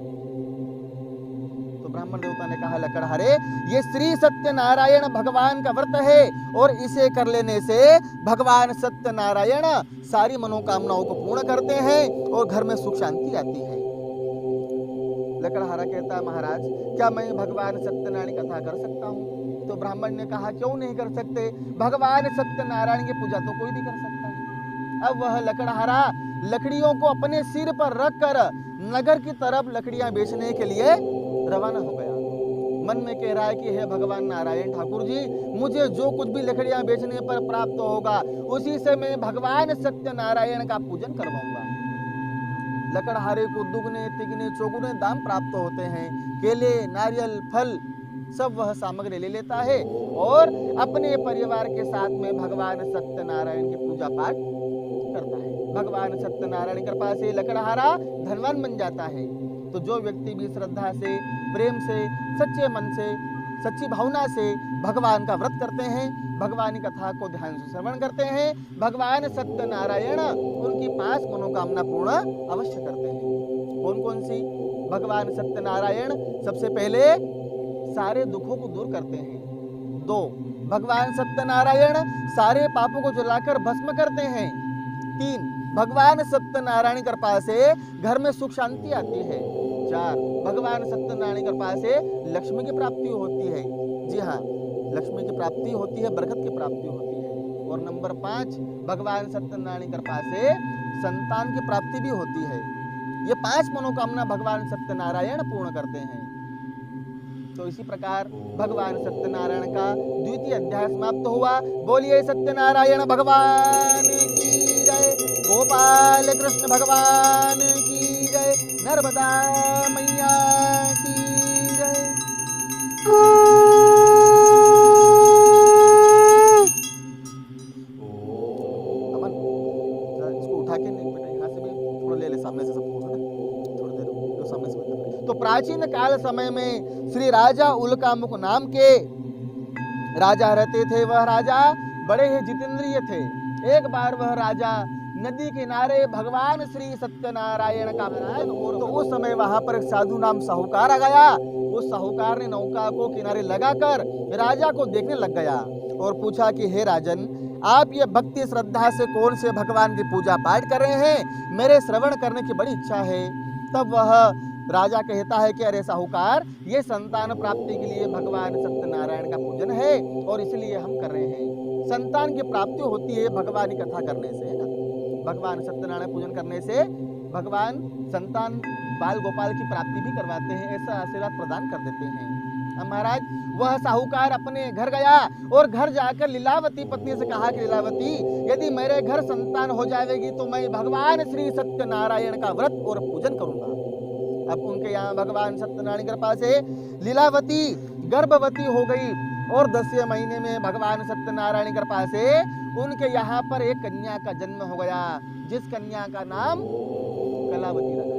तो ब्राह्मण देवता ने कहा, लकड़हारे, ये श्री सत्यनारायण भगवान का व्रत है और इसे कर लेने से भगवान सत्यनारायण सारी मनोकामनाओं को पूर्ण करते हैं और घर में सुख शांति आती है। लकड़हारा कहता है, महाराज, क्या मैं भगवान सत्यनारायण की कथा कर सकता हूँ? तो ब्राह्मण ने कहा, क्यों नहीं कर सकते, भगवान सत्यनारायण की पूजा तो कोई भी कर सकता है। अब वह लकड़हारा लकड़ियों को अपने सिर पर रखकर नगर की तरफ लकड़ियां बेचने के लिए रवाना हो गया। मन में कह रहा है कि हे भगवान नारायण ठाकुर जी, मुझे जो कुछ भी लकड़ियां बेचने पर प्राप्त होगा उसी से मैं भगवान सत्यनारायण का पूजन करवाऊंगा। लकड़हारे को दुगने तिगने चौगुने दाम प्राप्त होते हैं। केले, नारियल, फल सब वह सामग्री ले लेता है और अपने परिवार के साथ में भगवान सत्यनारायण की पूजा पाठ करता है। भगवान सत्यनारायण की कृपा से लकड़हारा धनवान बन जाता है। तो जो व्यक्ति भी श्रद्धा से, प्रेम से, सच्चे मन से, सच्ची भावना से भगवान का व्रत करते हैं, भगवान की कथा को ध्यान से श्रवण करते हैं, भगवान सत्यनारायण उनकी 5 मनोकामना पूर्ण अवश्य करते हैं। कौन कौन सी? भगवान सत्यनारायण सबसे पहले सारे दुखों को दूर करते हैं। 2, भगवान सत्यनारायण सारे पापों को जलाकर भस्म करते हैं। 3, भगवान सत्यनारायण की कृपा से घर में सुख शांति आती है। 4, भगवान सत्यनारायण की कृपा से लक्ष्मी की प्राप्ति होती है। जी हाँ, लक्ष्मी की प्राप्ति होती है, बरकत की प्राप्ति होती है। और नंबर 5, भगवान सत्यनारायण की कृपा से संतान की प्राप्ति भी होती है। ये 5 मनोकामना भगवान सत्यनारायण पूर्ण करते हैं। तो इसी प्रकार भगवान सत्यनारायण का द्वितीय अध्याय समाप्त हुआ। बोलिए सत्यनारायण भगवान की जय, गोपाल कृष्ण भगवान की जय, नर्मदा मैया की जय। अमन, इसको उठा के नहीं बेटा, यहाँ से भी थोड़ा ले ले, सामने से सबको थोड़ी देर तो सामने से। तो प्राचीन काल समय में श्री राजा उल्कामुख नाम के राजा रहते थे। वह राजा बड़े ही जितेंद्रिय थे। एक बार वह राजा नदी किनारे भगवान श्री सत्यनारायण का तो उस समय वहां पर एक साधु नाम साहूकार आ गया। उस साहूकार ने नौका को किनारे लगाकर राजा को देखने लग गया और पूछा कि हे राजन, आप ये भक्ति श्रद्धा से कौन से भगवान की पूजा पाठ कर रहे हैं? मेरे श्रवण करने की बड़ी इच्छा है। तब वह राजा कहता है कि अरे साहूकार, ये संतान प्राप्ति के लिए भगवान सत्यनारायण का पूजन है और इसलिए हम कर रहे हैं। संतान की प्राप्ति होती है भगवान की कथा करने से, है ना। भगवान सत्यनारायण पूजन करने से भगवान संतान बाल गोपाल की प्राप्ति भी करवाते हैं, ऐसा आशीर्वाद प्रदान कर देते हैं। महाराज, वह साहूकार अपने घर गया और घर जाकर लीलावती पत्नी से कहा कि लीलावती, यदि मेरे घर संतान हो जाएगी तो मैं भगवान श्री सत्यनारायण का व्रत और पूजन करूंगा। अब उनके यहाँ भगवान सत्यनारायण की कृपा से लीलावती गर्भवती हो गई और 10वें महीने में भगवान सत्यनारायण की कृपा से उनके यहाँ पर एक कन्या का जन्म हो गया, जिस कन्या का नाम कलावती रखा।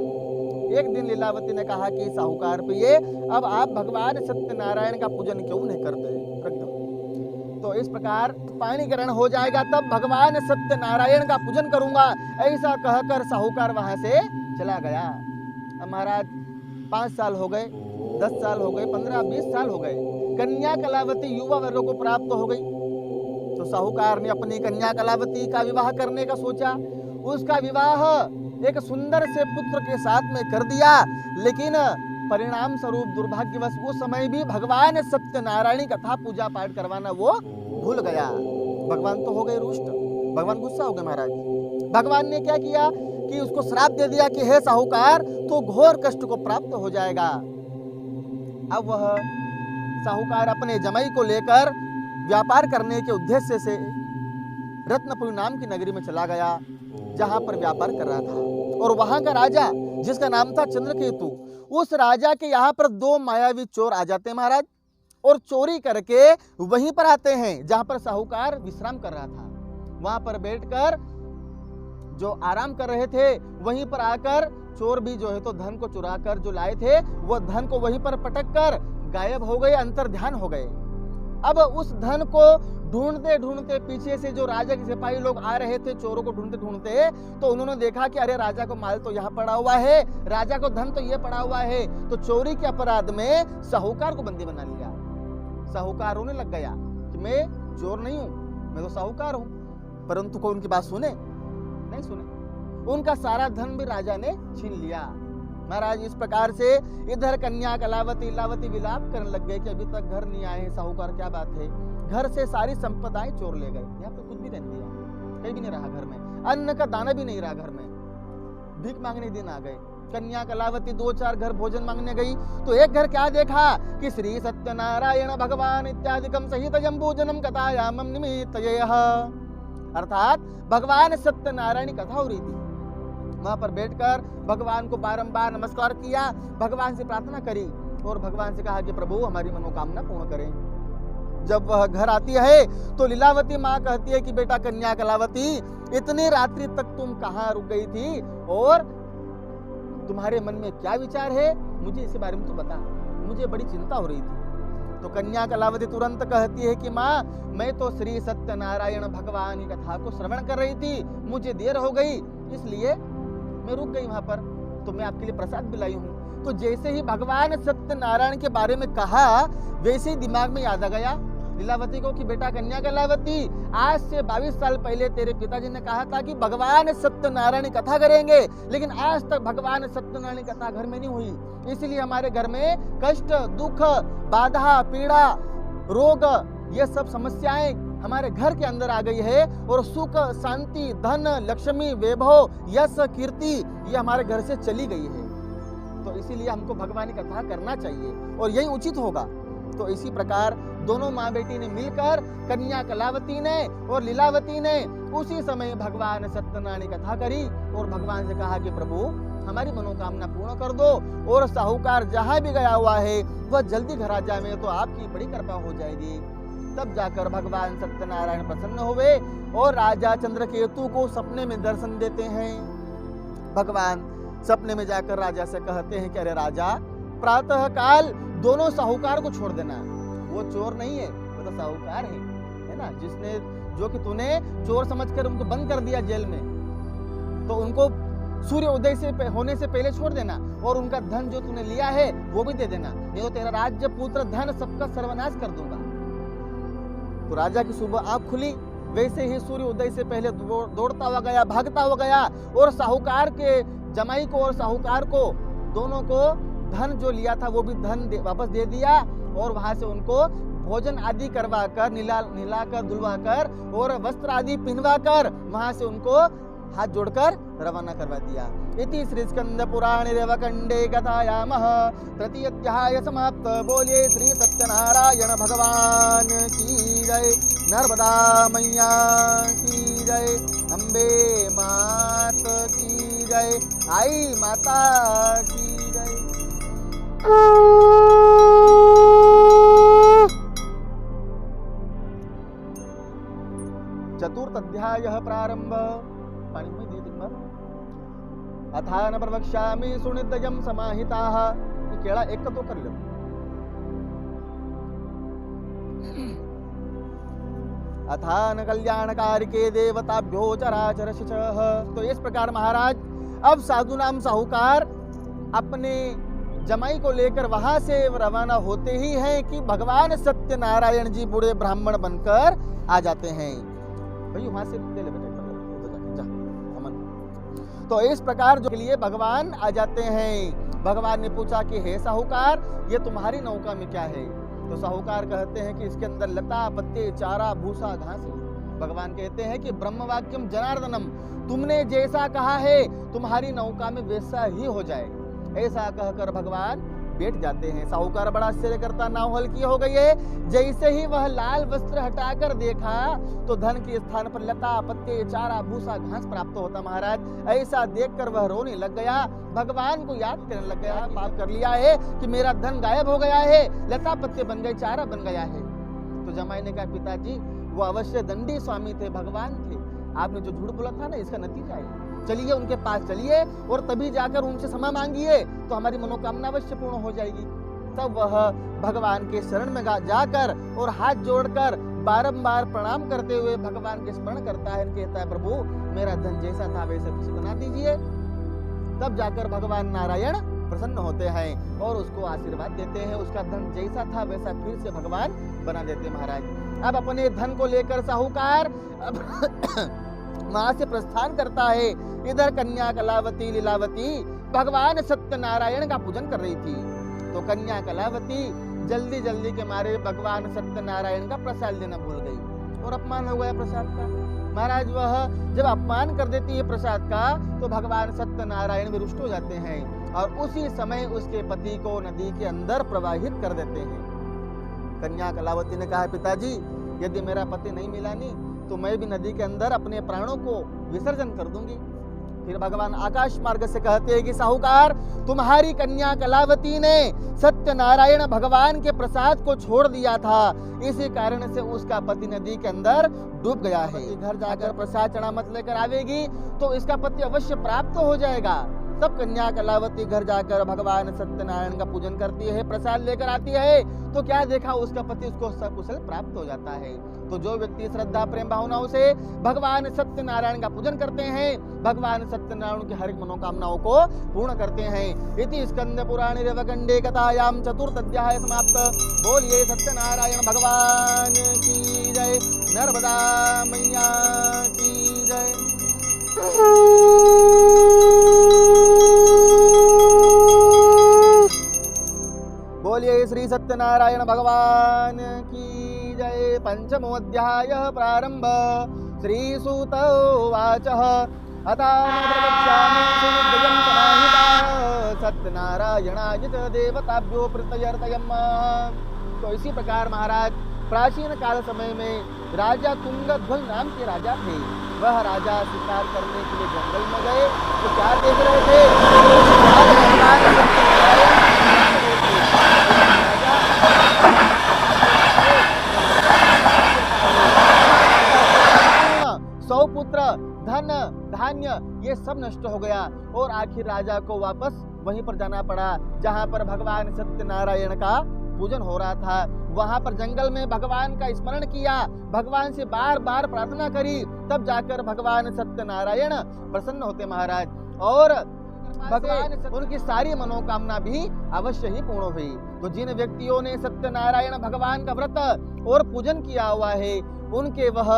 एक दिन लीलावती ने कहा कि साहूकार प्रिय, अब आप भगवान सत्यनारायण का पूजन क्यों नहीं करते? रख दो। तो इस प्रकार पानी ग्रहण हो जाएगा तब भगवान सत्यनारायण का पूजन करूंगा, ऐसा कहकर साहूकार वहां से चला गया। महाराज 5 साल हो गए, 10 साल हो गए, 15-20 साल हो गए, कन्या कलावती युवा वर्ग को प्राप्त हो गई। तो साहूकार ने अपनी कन्या कलावती का विवाह करने का सोचा। उसका विवाह एक सुंदर से पुत्र के साथ में कर दिया, लेकिन परिणाम स्वरूप दुर्भाग्यवश उस समय भी भगवान सत्यनारायण कथा पूजा पाठ करवाना वो भूल गया। भगवान तो हो गए रुष्ट, भगवान गुस्सा हो गए। महाराज, भगवान ने क्या किया कि उसको श्राप दे दिया कि हे साहूकार, तो घोर कष्ट को प्राप्त हो जाएगा। अब वह साहूकार अपने जमाई को लेकर व्यापार करने के उद्देश्य से रत्नपुरी नाम की नगरी में चला गया, जहां पर व्यापार कर रहा था। और वहां का राजा, जिसका नाम था चंद्रकेतु, उस राजा के यहाँ पर 2 मायावी चोर आ जाते हैं महाराज, और चोरी करके वहीं पर आते हैं जहां पर साहूकार विश्राम कर रहा था। वहां पर बैठकर जो आराम कर रहे थे, वहीं पर आकर चोर भी जो है तो धन को चुरा कर जो लाए थे वो धन को वहीं पर पटक कर गायब हो गए, अंतर ध्यान हो गए। अब उस धन को ढूंढते ढूंढते पीछे से जो राजा के सिपाही लोग आ रहे थे, चोरों को ढूंढते ढूंढते, तो उन्होंने देखा कि अरे राजा को माल तो यहाँ पड़ा हुआ है, राजा को धन तो ये पड़ा हुआ है। तो चोरी के अपराध में साहूकार को बंदी बना लिया। साहूकार रोने लग गया कि मैं चोर नहीं हूं, मैं तो साहूकार हूं। परंतु कोई उनकी बात सुने? नहीं सुने। उनका सारा धन भी राजा ने छीन लिया। महाराज, इस प्रकार से इधर कन्या कलावती लावती विलाप करने लग गए कि अभी तक घर नहीं आए। साहूकार, क्या बात है? घर से सारी संपदाएं चोर ले गए, यहाँ पे कुछ भी नहीं दिया, कहीं भी नहीं रहा घर में, अन्न का दाना भी नहीं रहा घर में, भीख मांगने दिन आ गए। कन्या कलावती 2-4 घर भोजन मांगने गई तो एक घर क्या देखा कि श्री सत्यनारायण भगवान इत्यादिकम सहित जम्बूजनम कथायामम निमित्तयः, अर्थात भगवान सत्यनारायण की कथा हो रही थी। वहां पर बैठकर भगवान को बारंबार नमस्कार किया, भगवान से प्रार्थना करी और भगवान से कहा कि प्रभु हमारी मनोकामना पूर्ण करें। जब वह घर आती है तो लीलावती माँ कहती है कि बेटा कन्या कलावती, इतनी रात्रि तक तुम कहाँ रुक गई थी और तुम्हारे मन में क्या विचार है, मुझे इस बारे में तो बता, मुझे बड़ी चिंता हो रही थी। तो कन्या कलावती तुरंत कहती है कि माँ, मैं तो श्री सत्यनारायण भगवान की कथा को श्रवण कर रही थी, मुझे देर हो गई इसलिए मैं रुक गई वहां पर, तो मैं आपके लिए प्रसाद भी लाई हूँ। तो जैसे ही भगवान सत्यनारायण के बारे में कहा वैसे ही दिमाग में याद आ गया लीलावती को कि बेटा कन्या कलावती, आज से 22 साल पहले तेरे पिताजी ने कहा था कि भगवान सत्यनारायण की कथा करेंगे, लेकिन आज तक भगवान सत्यनारायण की कथा घर में नहीं हुई, इसलिए हमारे घर में कष्ट, दुख, बाधा, पीड़ा, रोग, ये सब समस्याएं हमारे घर के अंदर आ गई है और सुख, शांति, धन, लक्ष्मी, वैभव, यश, कीर्ति ये हमारे घर से चली गई है। तो इसीलिए हमको भगवान की कथा करना चाहिए और यही उचित होगा। तो इसी प्रकार दोनों माँ बेटी ने मिलकर कन्या कलावती ने और लीलावती ने उसी समय भगवान सत्यनारायण की कथा करी और भगवान से कहा कि प्रभु हमारी मनोकामना पूर्ण कर दो और साहूकार जहाँ भी गया हुआ है वह जल्दी घर आ जाए तो आपकी बड़ी कृपा हो जाएगी। तब जाकर भगवान सत्यनारायण प्रसन्न हुए और राजा चंद्रकेतु को सपने में दर्शन देते हैं। भगवान सपने में जाकर राजा से कहते हैं कि अरे राजा, प्रातः काल दोनों साहूकार को छोड़ देना, वो चोर नहीं है, वो तो साहूकार है ना, जिसने जो कि तूने चोर समझकर उनको बंद कर दिया जेल में, तो उनको सूर्य उदय से होने से पहले छोड़ देना और उनका धन जो तूने लिया है वो भी दे देना, नहीं तो तेरा राज्य, पुत्र, धन सबका सर्वनाश कर दूंगा। तो राजा की सुबह आंख खुली, वैसे ही सूर्य उदय से पहले दौड़ता हुआ गया, भागता हुआ गया और साहूकार के जमाई को और साहूकार को दोनों को धन जो लिया था वो भी धन वापस दे दिया और वहां से उनको भोजन आदि करवा कर नहलाकर धुलवाकर और वस्त्र आदि पहनवाकर वहां से उनको हाथ जोड़कर रवाना करवा दिया। इति श्री स्कंद पुराणे रेवकंडे कथायामः तृतीय अध्याय समाप्त। बोलिए श्री सत्यनारायण भगवान की जय, नर्मदा मैया की जय, अम्बे मात की जय, आई माता की जय। चतुर्थ अध्याय प्रारंभ। पानी में दिए दिन भर अथान प्रवक्ष्यामि सुनिदयं समाहिताः। ये केड़ा एक तो कर लो। अथान कल्याणकारिके देवताभ्यो चराचर शिचः। तो इस प्रकार महाराज अब साधु नाम साहूकार अपने जमाई को लेकर वहां से रवाना होते ही हैं कि भगवान सत्यनारायण जी बूढ़े ब्राह्मण बनकर आ जाते हैं। भाई वहां से ले ले बेटा, जा अमन। तो इस प्रकार जो के लिए भगवान आ जाते हैं। भगवान ने पूछा कि हे साहूकार, ये तुम्हारी नौका में क्या है? तो साहूकार कहते हैं कि इसके अंदर लता, पत्ते, चारा, भूसा, घास है। भगवान कहते हैं कि ब्रह्मवाक्यम जनार्दनम, तुमने जैसा कहा है तुम्हारी नौका में वैसा ही हो जाए। ऐसा कहकर भगवान बैठ जाते हैं। साहूकार बड़ा आश्चर्य करता, नाव हल्की हो गई है। जैसे ही वह लाल वस्त्र हटाकर देखा तो धन के स्थान पर लता, पत्ते, चारा, भूसा, घास प्राप्त होता। महाराज ऐसा देखकर वह रोने लग गया, भगवान को याद करने लग गया। पाप कर लिया है कि मेरा धन गायब हो गया है, लता पत्ते बन गए, चारा बन गया है। तो जमाई ने कहा, पिताजी वो अवश्य दंडी स्वामी थे, भगवान थे, आपने जो झूठ बोला था ना इसका नतीजा है। चलिए उनके पास चलिए और तभी जाकर उनसे क्षमा मांगिए तो हमारी मनोकामना अवश्य पूर्ण हो जाएगी। तब वह भगवान के शरण में जाकर और हाथ जोड़कर बारंबार प्रणाम करते हुए भगवान के स्मरण करता है, कहता है प्रभु मेरा धन जैसा था वैसा फिर बना दीजिए। तब जाकर भगवान नारायण प्रसन्न होते हैं और उसको आशीर्वाद देते हैं। उसका धन जैसा था वैसा फिर से भगवान बना देते। महाराज अब अपने धन को लेकर साहूकार वहां से प्रस्थान करता है। इधर कन्या कलावती लीलावती भगवान सत्यनारायण का पूजन कर रही थी। तो कन्या कलावती जल्दी जल्दी के मारे भगवान सत्यनारायण का प्रसाद लेना भूल गई और अपमान हो गया प्रसाद का। महाराज वह जब अपमान कर देती है प्रसाद का तो भगवान सत्यनारायण भी रुष्ट हो जाते हैं और उसी समय उसके पति को नदी के अंदर प्रवाहित कर देते हैं। कन्या कलावती ने कहा, पिताजी यदि मेरा पति नहीं मिला नहीं तो मैं भी नदी के अंदर अपने प्राणों को विसर्जन कर दूंगी। फिर भगवान आकाश मार्ग से कहते हैं कि साहूकार, तुम्हारी कन्या कलावती ने सत्यनारायण भगवान के प्रसाद को छोड़ दिया था, इसी कारण से उसका पति नदी के अंदर डूब गया है। घर जाकर प्रसाद चढ़ा मत लेकर आवेगी तो इसका पति अवश्य प्राप्त हो जाएगा। तब कन्या कलावती घर जाकर भगवान सत्यनारायण का पूजन करती है, प्रसाद लेकर आती है, तो क्या देखा, उसका पति उसको सकुशल प्राप्त हो जाता है। तो जो व्यक्ति श्रद्धा प्रेम भावनाओं से भगवान सत्यनारायण का पूजन करते हैं, भगवान सत्यनारायण की हर एक मनोकामनाओं को पूर्ण करते हैं। इति स्कंद पुराणे रेवकंडे कथायाम चतुर्थ अध्याय समाप्त। बोलिए सत्यनारायण भगवान की जय, नर्मदा मैया की जय। बोलिए श्री सत्यनारायण भगवान की जय। पंचमो अध्याय प्रारंभ। श्री सूत उवाच सत्यनारायणाय च देवताभ्यो प्रत्यर्थयम्। तो इसी प्रकार महाराज प्राचीन काल समय में राजा तुंगध्वज नाम के राजा थे। वह राजा शिकार करने के लिए जंगल में गए तो क्या देख रहे थे, सौ पुत्र धन धान्य ये सब नष्ट हो गया और आखिर राजा को वापस वहीं पर जाना पड़ा जहां पर भगवान सत्यनारायण का पूजन हो रहा था। वहां पर जंगल में भगवान का स्मरण किया, भगवान से बार बार प्रार्थना करी, तब जाकर भगवान सत्यनारायण प्रसन्न होते महाराज, और भगवान उनकी सारी मनोकामना भी अवश्य ही पूर्ण हुई। तो जिन व्यक्तियों ने सत्यनारायण भगवान का व्रत और पूजन किया हुआ है, उनके वह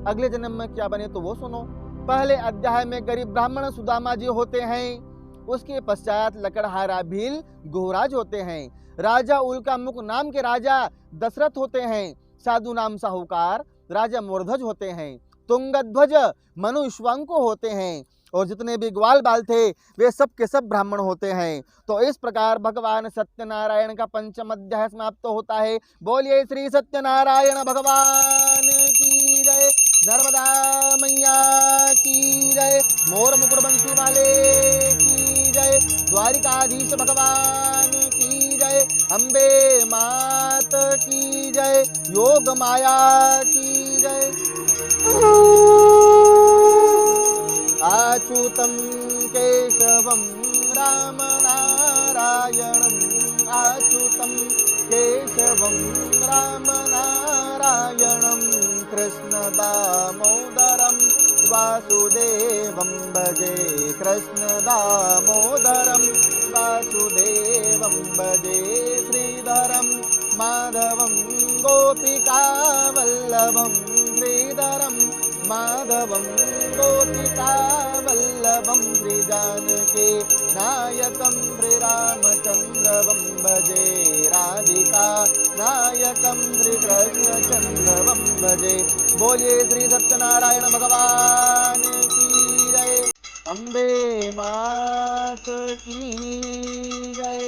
अगले जन्म में क्या बने तो वो सुनो। पहले अध्याय में गरीब ब्राह्मण सुदामा जी होते हैं, उसके पश्चात लकड़हारा भील गोहराज होते हैं, राजा उल्का मुख नाम के राजा दशरथ होते हैं, साधु नाम साहूकार राजा मोरध्वज होते हैं, तुंगध्वज मनु इक्ष्वाकु होते हैं, और जितने भी ग्वाल बाल थे वे सब के सब ब्राह्मण होते हैं। तो इस प्रकार भगवान सत्यनारायण का पंचम अध्याय समाप्त होता है। बोलिए श्री सत्यनारायण भगवान की जय, नर्मदा मैया की जय, मोर मुकुट बंसी वाले की जय, द्वारिकाधीश भगवान की जय, अम्बे मात की जय, योग माया की जय। अच्युतं केशवं राम नारायणं, अच्युतं केशवं राम नारायणं, कृष्ण दामोदरं वासुदेवं भजे, कृष्ण दामोदरं वासुदेवं भजे, श्रीधरं माधवं गोपिकावल्लभं, श्रीधरं माधवं गोपिकावल्लभं, श्रीजानकी नायकं श्रीरामचन्द्रं भजे, राधिका नायकं श्रीकृष्णचन्द्रं भजे। बोलिए श्री सत्यनारायण भगवान की जय, अम्बे मात की जय।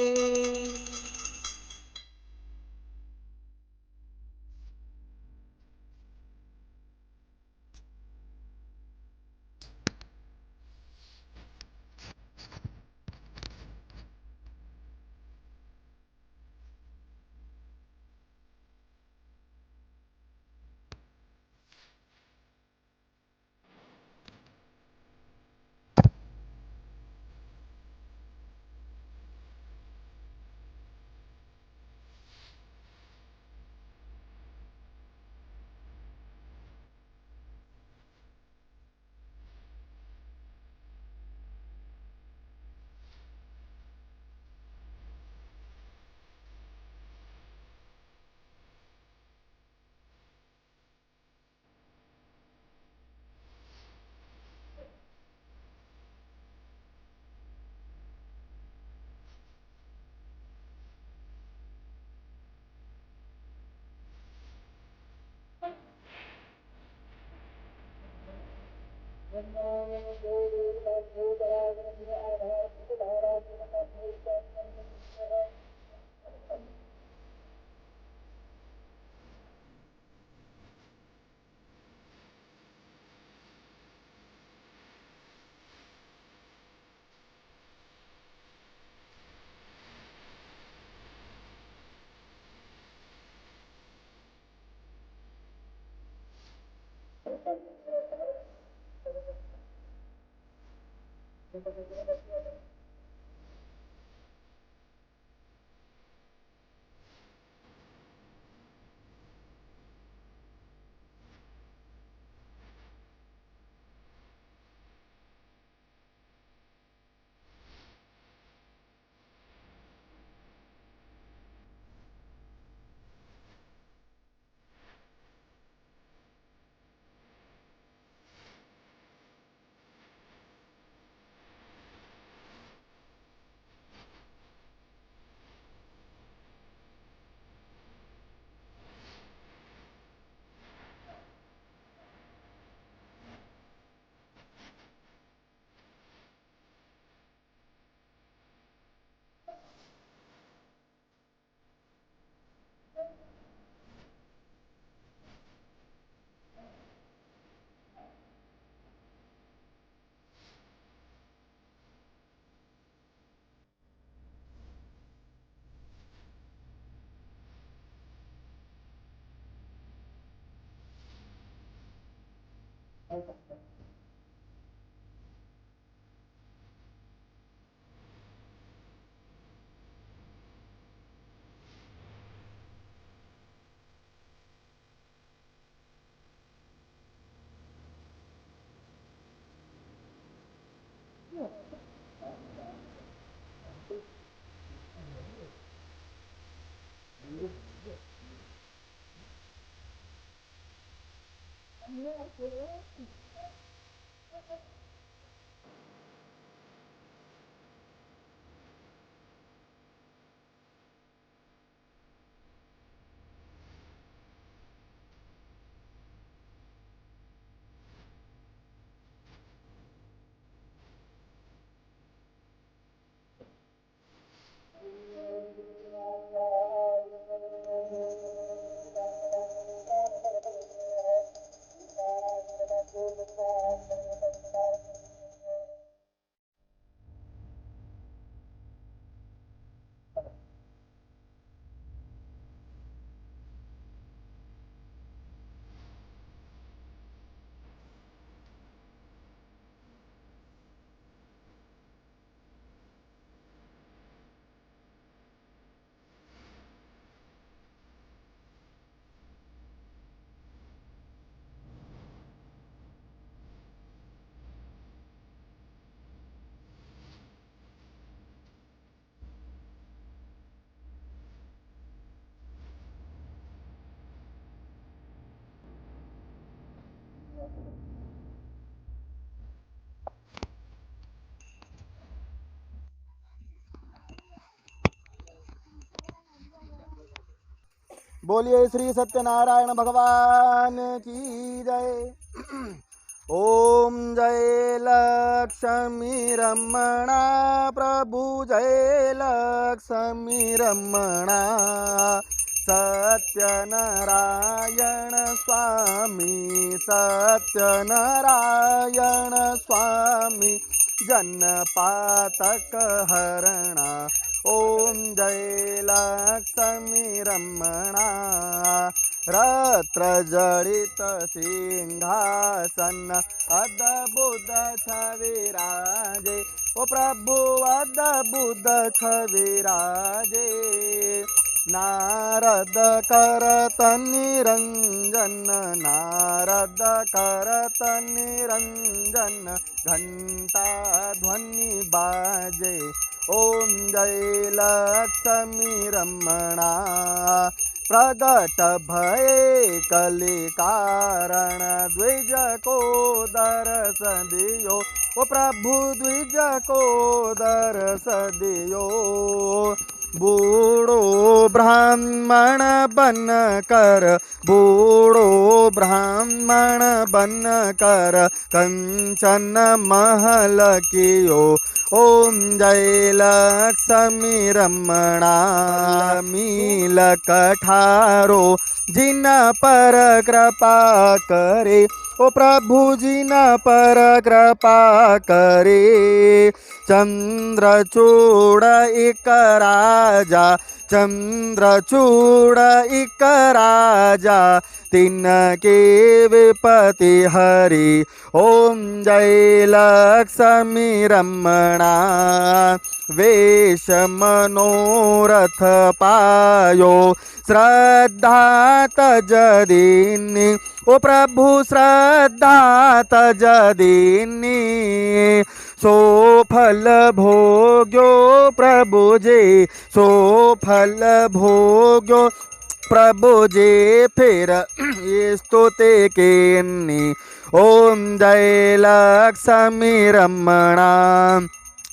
बोलिए श्री सत्यनारायण भगवान की जय। ओम जय लक्ष्मी रमणा प्रभु जय लक्ष्मी रमणा सत्यनारायण स्वामी सत्यनारायण स्वामी जन्नपातक हरणा ओम जय लक्ष्मी रमणा रत्र जड़ित सिंहासन अद्भुत छविराजे ओ प्रभु अद्भुत छविराजे नारद करत निरंजन नारद करत निरंजन घंटा ध्वनि बाजे ओम जय लक्ष्मी रमणा प्रगट भय कलि कारण द्विज को दर्श दियो ओ प्रभु द्विज को दर्श दियो बूढ़ो ब्राह्मण बन कर बूढ़ो ब्राह्मण बन कर कंचन महल कियो ओम जय लक्ष्मी रमणा मील कठारो जिन पर कृपा करे ओ प्रभु जिन पर कृपा करे चंद्रचूड़ एक राजा चंद्रचूड़ एक राजा तिनके विपति हरि। ओम जय लक्ष्मी रमणा वेश मनोरथ पायो श्रद्धा तज दीनी। ओ प्रभु श्रद्धा तज दीनी सो फल भोग्यो प्रभु जे सो फल भोग्यो प्रभु जे फिर ये स्तुते केन्नी। ओम जय लक्ष्मी रमणा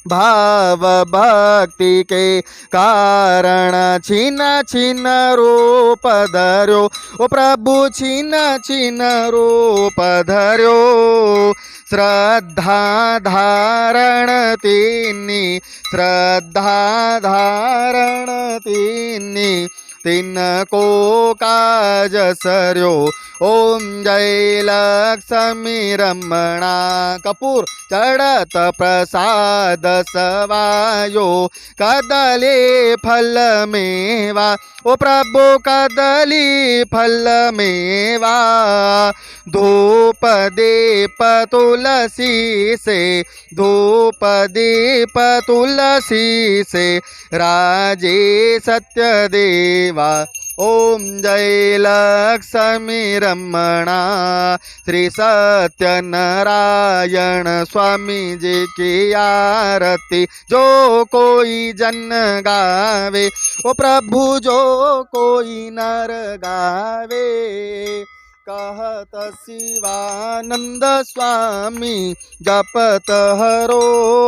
भाव भक्ति के कारण छिन छिन रूप धर्यो। ओ प्रभु छिन छिन रूप धर्यो श्रद्धा धारण तिनी श्रद्धा धारण तिनी तिनको काज सर्यो। ओम जय लक्ष्मी रमणा कपूर चढ़त प्रसाद सवायो कदली फल मेवा। ओ प्रभु कदली फल मेवा धूप दीप तुलसी से धूप दीप तुलसी से राजे सत्य देवा। ओम जय लक्ष्मी रमणा श्री सत्यनारायण स्वामी जी की आरती जो कोई जन गावे। ओ प्रभु जो कोई नर गावे कहत शिवानंद स्वामी जपत हरो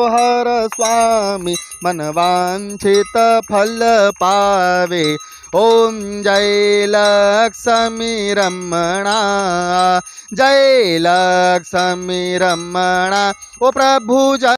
हर स्वामी मन वांछित फल पावे। ओम जय लक्ष्मी रमणा जय लक्ष्मी रमणा। ओ प्रभु जय